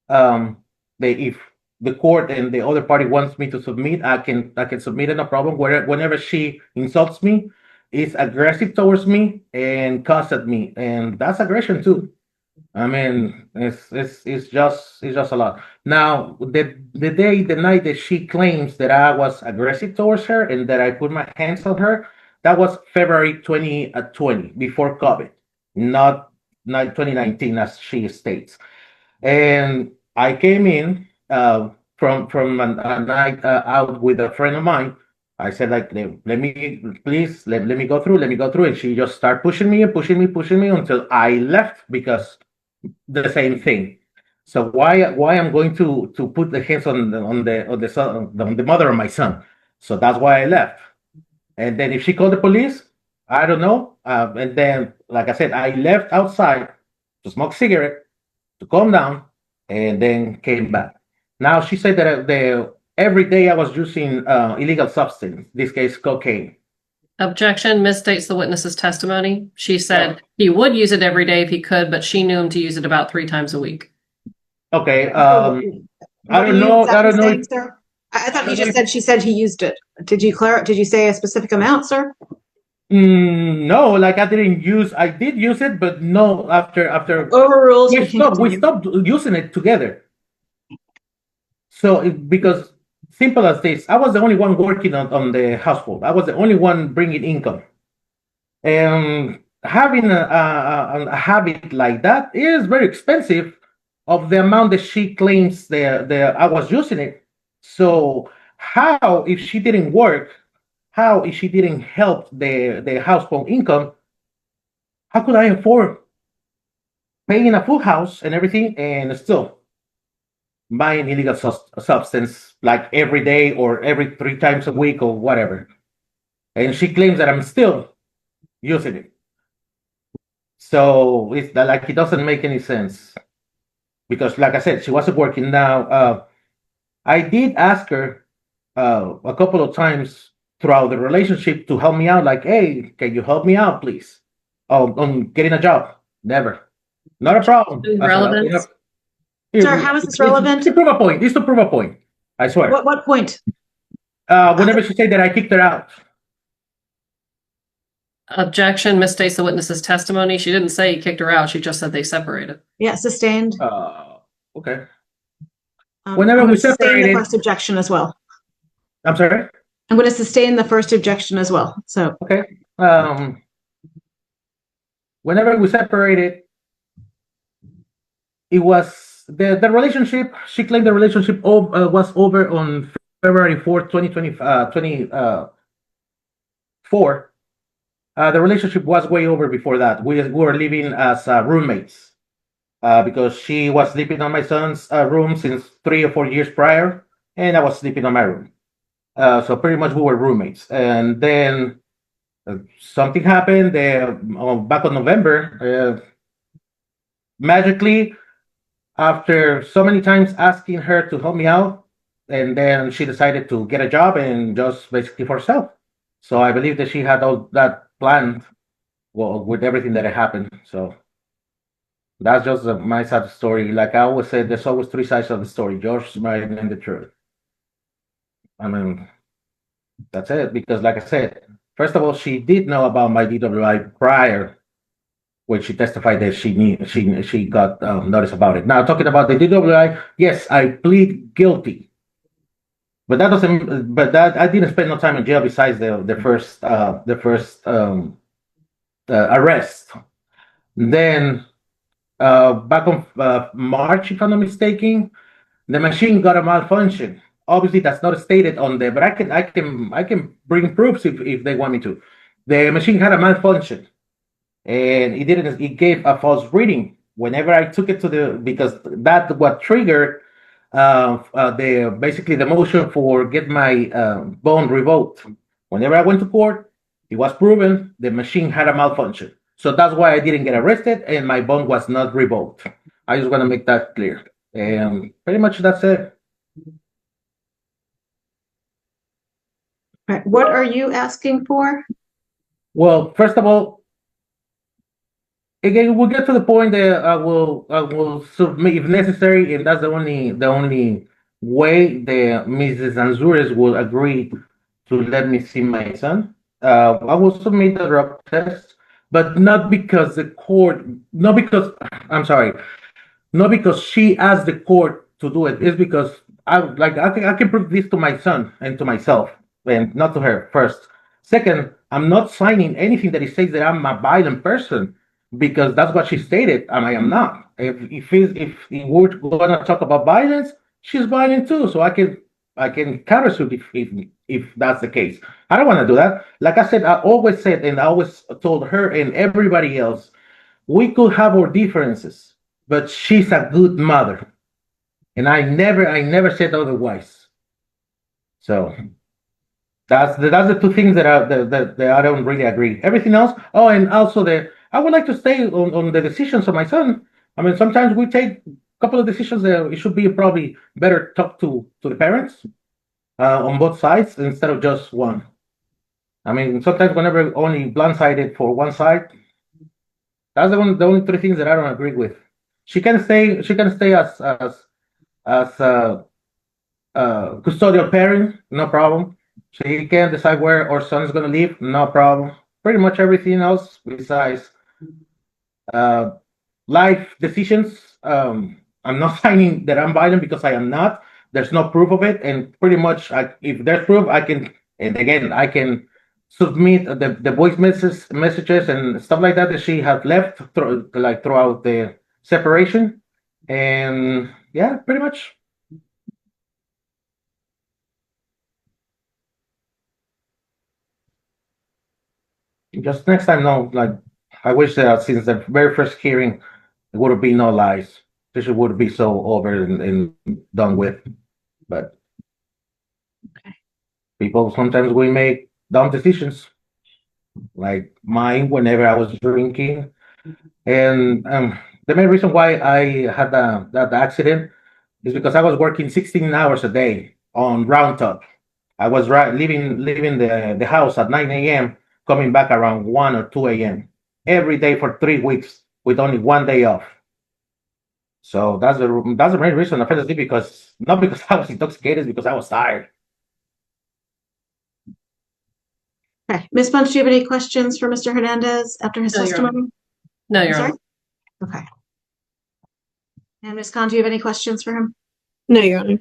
If the court and the other party wants me to submit, I can submit it, no problem. Whenever she insults me, is aggressive towards me and cuss at me, and that's aggression too. I mean, it's just a lot. Now, the night that she claims that I was aggressive towards her and that I put my hands on her, that was February 2020, before COVID, not 2019 as she states. And I came in from a night out with a friend of mine. I said like, let me go through, and she just started pushing me until I left because the same thing. So why I'm going to put the hands on the mother of my son? So that's why I left. And then if she called the police, I don't know. And then, like I said, I left outside to smoke a cigarette, to calm down, and then came back. Now she said that every day I was using illegal substance, in this case cocaine. Objection misstates the witness's testimony. She said he would use it every day if he could, but she knew him to use it about 3 times a week. Okay. What I are don't you know. exactly saying, sir? I thought you just said she said he used it. Did you say a specific amount, sir? No, like I did use it, but no, after Overruled. we we can continue. stopped using it together. So, because simple as this, I was the only one working on the household. I was the only one bringing income. And having a habit like that is very expensive of the amount that she claims the I was using it. So how, if she didn't work, how if she didn't help the household income, how could I afford paying a full house and everything and still buying illegal substance like every day or every 3 times a week or whatever? And she claims that I'm still using it. So it's like it doesn't make any sense because, like I said, she wasn't working. Now, I did ask her a couple of times throughout the relationship to help me out. Like, hey, can you help me out, please? On getting a job. Never. Not a problem. I said, Relevance? Sir, how is this relevant? It's to prove a point. It's to prove a point. I swear. What point? Whenever she said that I kicked her out. Objection, misstates the witness's testimony. She didn't say he kicked her out. She just said they separated. Yeah, sustained. Okay. I'm Whenever gonna we sustain separated- the first objection as well. I'm sorry? I'm going to sustain the first objection as well. So Okay. Whenever we separated, it was the relationship. She claimed the relationship was over on February 4th, 2024. The relationship was way over before that. We were living as roommates because she was sleeping on my son's room since 3 or 4 years prior, and I was sleeping on my room. So pretty much we were roommates. And then something happened back in November. Magically, after so many times asking her to help me out, and then she decided to get a job and just basically for herself. So I believe that she had all that planned, well, with everything that had happened. So that's just my side of the story. Like I always said, there's always 3 sides of the story: George, mine, and the truth. I mean, that's it. Because, like I said, first of all, she did know about my DWI prior, when she testified that she got notice about it. Now, talking about the DWI, yes, I plead guilty, but that doesn't. But that I didn't spend no time in jail besides the first arrest. Then back on March, if I'm not mistaken, the machine got a malfunction. Obviously, that's not stated on there, but I can bring proofs if they want me to. The machine had a malfunction, and it gave a false reading whenever I took it because that what triggered basically the motion for get my bond revoked. Whenever I went to court, it was proven the machine had a malfunction. So that's why I didn't get arrested and my bond was not revoked. I just want to make that clear. And pretty much that's it. right, what are you asking for? Well, first of all, again, we'll get to the point that I will submit if necessary, and that's the only way the Mrs. Anzures will agree to let me see my son. I will submit the drug test, but not because not because she asked the court to do it. It's because I can prove this to my son and to myself, and not to her first. Second, I'm not signing anything that it says that I'm a violent person, because that's what she stated, and I am not. If we're gonna talk about violence, she's violent too. So I can countersuit if that's the case. I don't want to do that. Like I said, I always said, and I always told her and everybody else, we could have our differences, but she's a good mother, and I never said otherwise. So that's the 2 things that I don't really agree. Everything else. Oh, and also I would like to stay on the decisions of my son. I mean, sometimes we take a couple of decisions that it should be probably better talk to the parents on both sides instead of just one. I mean, sometimes whenever only blindsided for one side, that's the only 3 things that I don't agree with. She can stay as custodial parent, no problem. She can decide where our son is going to live, no problem. pretty much everything else besides uh, life decisions. I'm not signing that I'm Biden because I am not. There's no proof of it, and pretty much, if there's proof, I can. And again, I can submit the voice messages and stuff like that she had left throughout the separation, and yeah, pretty much. Just next time, no, like I wish that since the very first hearing, there would have been no lies. This would be so over and done with. But people sometimes we make dumb decisions, like mine whenever I was drinking. And the main reason why I had that accident is because I was working 16 hours a day on round top. I was leaving the house at 9 a.m., coming back around 1 or 2 a.m. every day for 3 weeks with only one day off. So that's the main reason I fell asleep, because not because I was intoxicated, because I was tired. Okay, Ms. Bunch, do you have any questions for Mr. Hernandez after his No, Your Honor. testimony? No, I'm Your sorry? Honor. Okay. And Ms. Khan, do you have any questions for him? No, Your Honor.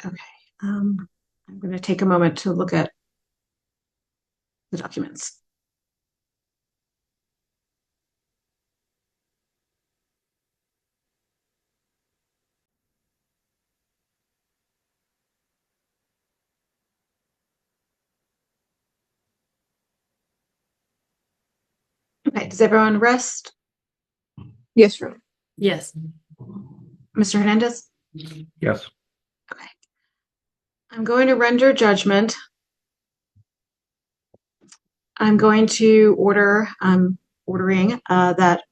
Okay. I'm going to take a moment to look at the documents. Okay, does everyone rest? Yes, Your Honor. Yes. Mr. Hernandez? Yes. Okay. I'm going to render judgment. I'm going to ordering that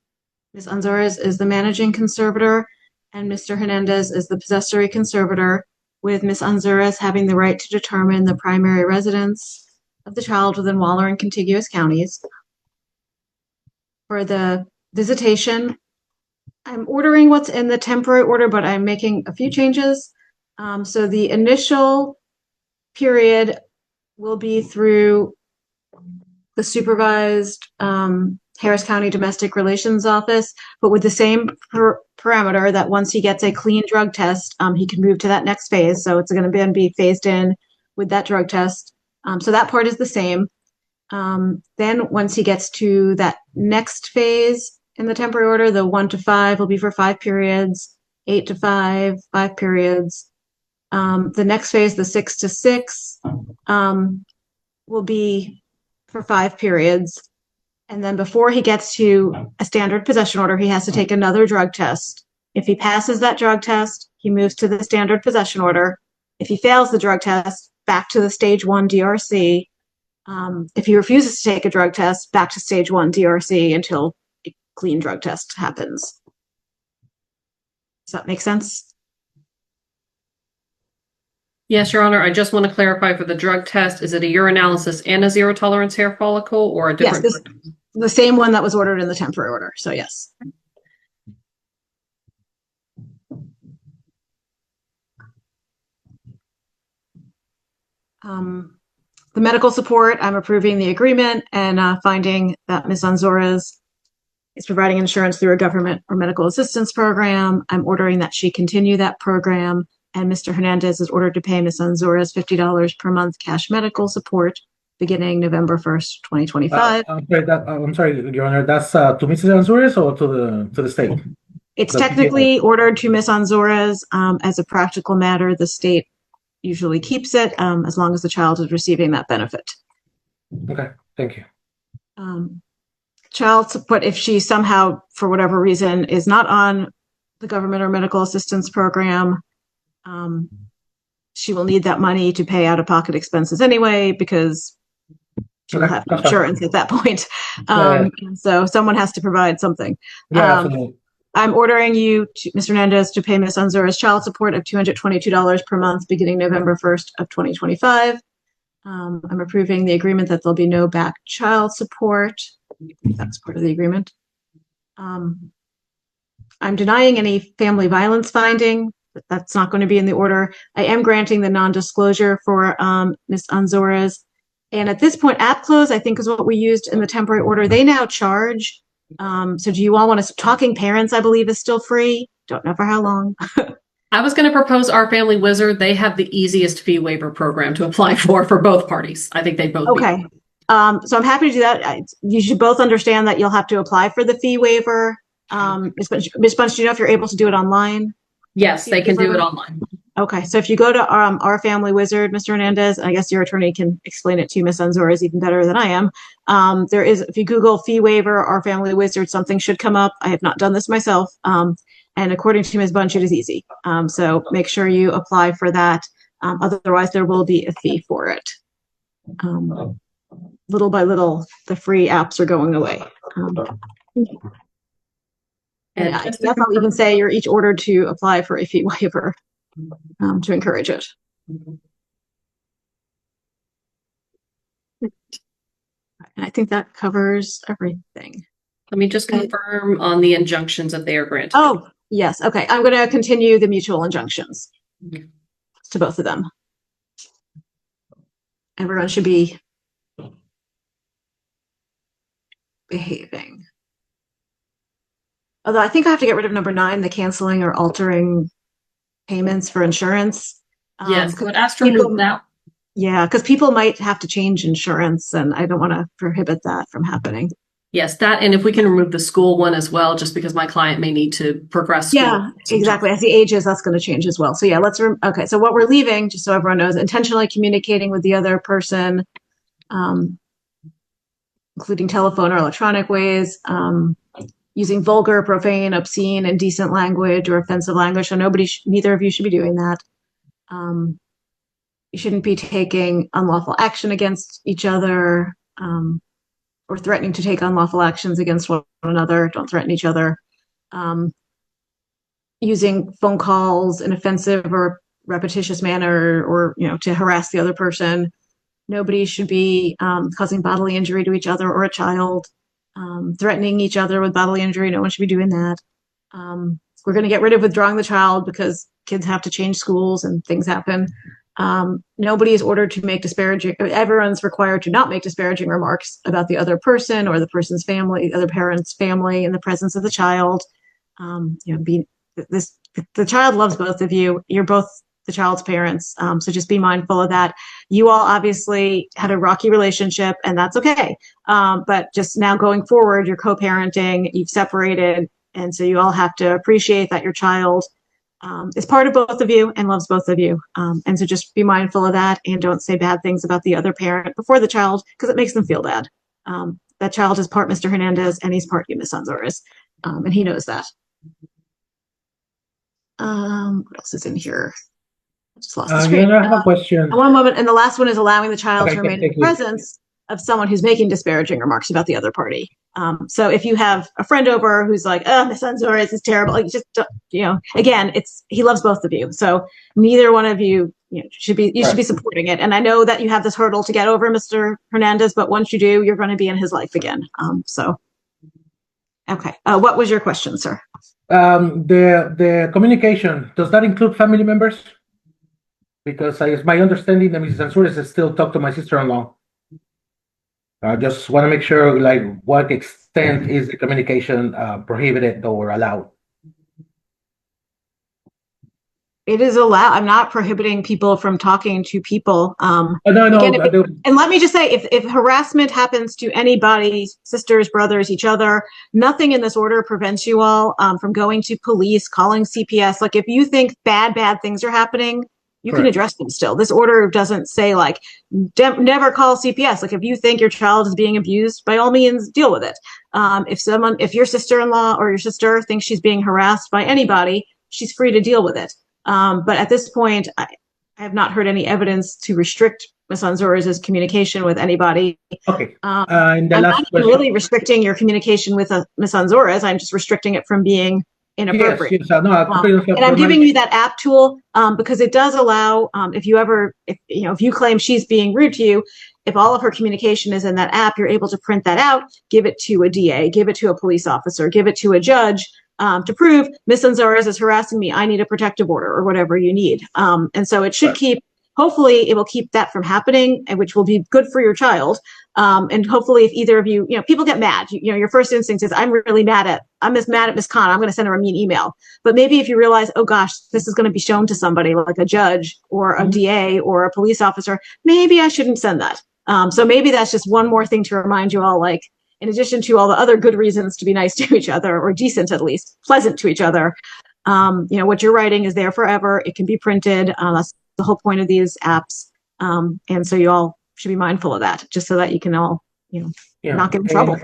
Ms. Anzores is the managing conservator and Mr. Hernandez is the possessory conservator, with Ms. Anzores having the right to determine the primary residence of the child within Waller and contiguous counties. For the visitation, I'm ordering what's in the temporary order, but I'm making a few changes. So the initial period will be through the supervised Harris County Domestic Relations Office, but with the same parameter that once he gets a clean drug test, he can move to that next phase. So it's going to be phased in with that drug test. So that part is the same. Then once he gets to that next phase in the temporary order, the 1 to 5 will be for 5 periods, 8 to 5, 5 periods. The next phase, the 6 to 6, will be for 5 periods. And then before he gets to a standard possession order, he has to take another drug test. If he passes that drug test, he moves to the standard possession order. If he fails the drug test, back to the stage 1 DRC. If he refuses to take a drug test, back to stage 1 DRC until a clean drug test happens. Does that make sense? Yes, Your Honor. I just want to clarify for the drug test, is it a urinalysis and a zero tolerance hair follicle, or a Yes, different? the same one that was ordered in the temporary order. So yes. The medical support, I'm approving the agreement and finding that Ms. Anzores is providing insurance through a government or medical assistance program. I'm ordering that she continue that program, and Mr. Hernandez is ordered to pay Ms. Anzores $50 per month cash medical support beginning November 1st, 2025. I'm sorry, Your Honor. That's to Mrs. Anzores or to the state? It's the technically ordered to Ms. Anzores. As a practical matter, the state usually keeps it as long as the child is receiving that benefit. Okay, thank you. Child support, if she somehow, for whatever reason, is not on the government or medical assistance program, she will need that money to pay out-of-pocket expenses anyway, because she will have no insurance at that point. So someone has to provide something. Yeah, absolutely. I'm ordering you, Mr. Hernandez, to pay Ms. Anzores child support of $222 per month beginning November 1st of 2025. I'm approving the agreement that there'll be no back child support. That's part of the agreement. I'm denying any family violence finding. That's not going to be in the order. I am granting the non-disclosure for Ms. Anzores, And at this point, app close, I think, is what we used in the temporary order. They now charge. So do you all want to, Talking Parents, I believe, is still free. Don't know for how long. I was going to propose Our Family Wizard. They have the easiest fee waiver program to apply for both parties. I think they both. Okay. So I'm happy to do that. You should both understand that you'll have to apply for the fee waiver. Ms. Bunch, do you know if you're able to do it online? Yes, they can do it online. Okay, so if you go to Our Family Wizard, Mr. Hernandez, I guess your attorney can explain it to you, Ms. Anzores, even better than I am. There is, if you Google fee waiver, Our Family Wizard, something should come up. I have not done this myself. And according to Ms. Bunch, it is easy. So make sure you apply for that. Otherwise, there will be a fee for it. Little by little, the free apps are going away. And I guess I'll even say you're each ordered to apply for a fee waiver to encourage it. And I think that covers everything. Let me just confirm on the injunctions that they are granted. Oh, yes. Okay. I'm going to continue the mutual injunctions to both of them. Everyone should be behaving. Although I think I have to get rid of number 9, the canceling or altering payments for insurance. Yes, I would ask to remove that. Yeah, because people might have to change insurance, and I don't want to prohibit that from happening. Yes, that, and if we can remove the school one as well, just because my client may need to progress. Yeah, exactly. As he ages, that's going to change as well. So yeah, okay. So what we're leaving, just so everyone knows, intentionally communicating with the other person, including telephone or electronic ways, using vulgar, profane, obscene, indecent language or offensive language. So neither of you should be doing that. You shouldn't be taking unlawful action against each other, or threatening to take unlawful actions against one another. Don't threaten each other. Using phone calls in offensive or repetitious manner, or to harass the other person. Nobody should be causing bodily injury to each other or a child. Threatening each other with bodily injury. No one should be doing that. We're going to get rid of withdrawing the child because kids have to change schools and things happen. Nobody is ordered to make disparaging. Everyone's required to not make disparaging remarks about the other person or the person's family, the other parent's family, in the presence of the child. The child loves both of you. You're both the child's parents, so just be mindful of that. You all obviously had a rocky relationship, and that's okay. But just now going forward, you're co-parenting. You've separated, and so you all have to appreciate that your child is part of both of you and loves both of you. And so just be mindful of that, and don't say bad things about the other parent before the child, because it makes them feel bad. That child is part Mr. Hernandez, and he's part you, Ms. Anzores, and he knows that. What else is in here? I just lost the screen. I have a question. One moment, and the last one is allowing the child Okay, to remain in thank the you. presence of someone who's making disparaging remarks about the other party. So if you have a friend over who's like, "Oh, Miss Anzores is terrible," like just again, he loves both of you, so neither one of you, should be supporting it. And I know that you have this hurdle to get over, Mr. Hernandez, but once you do, you're going to be in his life again. Okay. What was your question, sir? The communication, does that include family members? Because it's my understanding that Mrs. Anzores still talk to my sister-in-law. I just want to make sure, what extent is the communication prohibited or allowed? It is allowed. I'm not prohibiting people from talking to people. No. Again, and let me just say, if harassment happens to anybody, sisters, brothers, each other, nothing in this order prevents you all from going to police, calling CPS. Like, if you think bad things are happening, you can address them still. This order doesn't say never call CPS. Like, if you think your child is being abused, by all means, deal with it. If your sister-in-law or your sister thinks she's being harassed by anybody, she's free to deal with it. But at this point, I have not heard any evidence to restrict Ms. Anzores' communication with anybody. Okay. I'm not even really restricting your communication with Ms. Anzores. I'm just restricting it from being inappropriate. Yes, and I'm giving you that app tool because it does allow, if you claim she's being rude to you, if all of her communication is in that app, you're able to print that out, give it to a DA, give it to a police officer, give it to a judge to prove Ms. Anzores is harassing me. I need a protective order or whatever you need. And so it should keep hopefully it will keep that from happening, and which will be good for your child. And hopefully if either of you, people get mad, your first instinct is, I'm mad at Miss Khan. I'm going to send her a mean email. But maybe if you realize, oh gosh, this is going to be shown to somebody like a judge or a DA or a police officer, maybe I shouldn't send that. So maybe that's just one more thing to remind you all, like, in addition to all the other good reasons to be nice to each other, or decent, at least pleasant to each other, what you're writing is there forever. It can be printed. That's the whole point of these apps. And so you all should be mindful of that, just so that you can all, not get in trouble.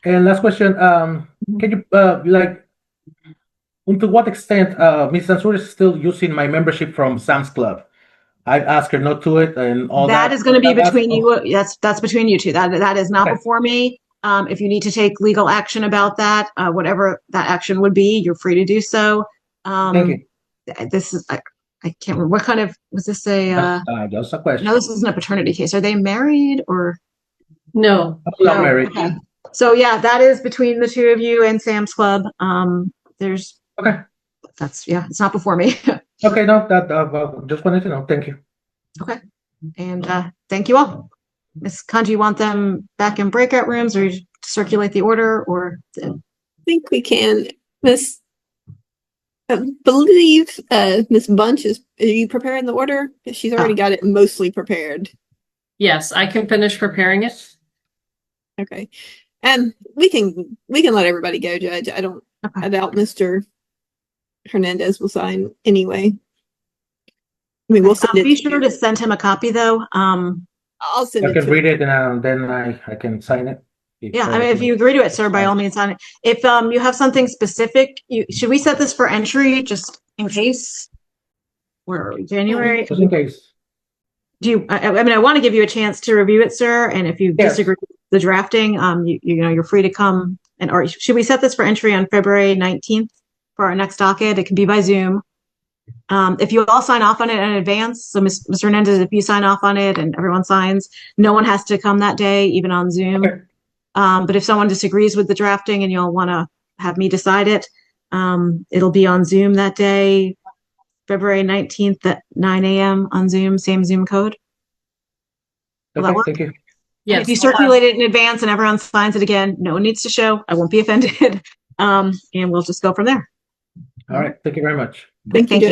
And last question, can you, to what extent Ms. Ansur is still using my membership from Sam's Club? I've asked her not to it and all that. That is going to be between you. That's between you two. That is not before me. If you need to take legal action about that, whatever that action would be, you're free to do so. Thank you. This is, I can't remember what kind of, was this Just a question. no, this isn't a paternity case. Are they married or? No. I'm not No, married. okay. So yeah, that is between the two of you and Sam's Club. There's, Okay. it's not before me. Okay, no, that just wanted to know. Thank you. Okay. And thank you all. Ms. Khan, do you want them back in breakout rooms, or you circulate the order, or? I think we can. Miss, I believe Miss Bunch are you preparing the order? She's already got it mostly prepared. Yes, I can finish preparing it. Okay. And we can let everybody go, Judge. I doubt Mr. Hernandez will sign anyway. I mean, we'll send it. Be sure to send him a copy, though. I'll send I it can to read it and then I can sign it. Yeah, I mean, if you agree to it, sir, by all means, sign it. If you have something specific, should we set this for entry just in case? Where are we? January? Just in case. Do you? I mean, I want to give you a chance to review it, sir. And if you Yes. disagree with the drafting, you're free to come. Or should we set this for entry on February 19th for our next docket? It can be by Zoom. If you all sign off on it in advance, so Mr. Hernandez, if you sign off on it and everyone signs, no one has to come that day, even on Zoom. Okay. But if someone disagrees with the drafting and you'll want to have me decide it, it'll be on Zoom that day, February 19th at 9 a.m. on Zoom, same Zoom code. Will that Okay, work? thank you. Yes. If you circulate it in advance and everyone signs it again, no one needs to show. I won't be offended. And we'll just go from there. All right, thank you very much. Thank you, Judge.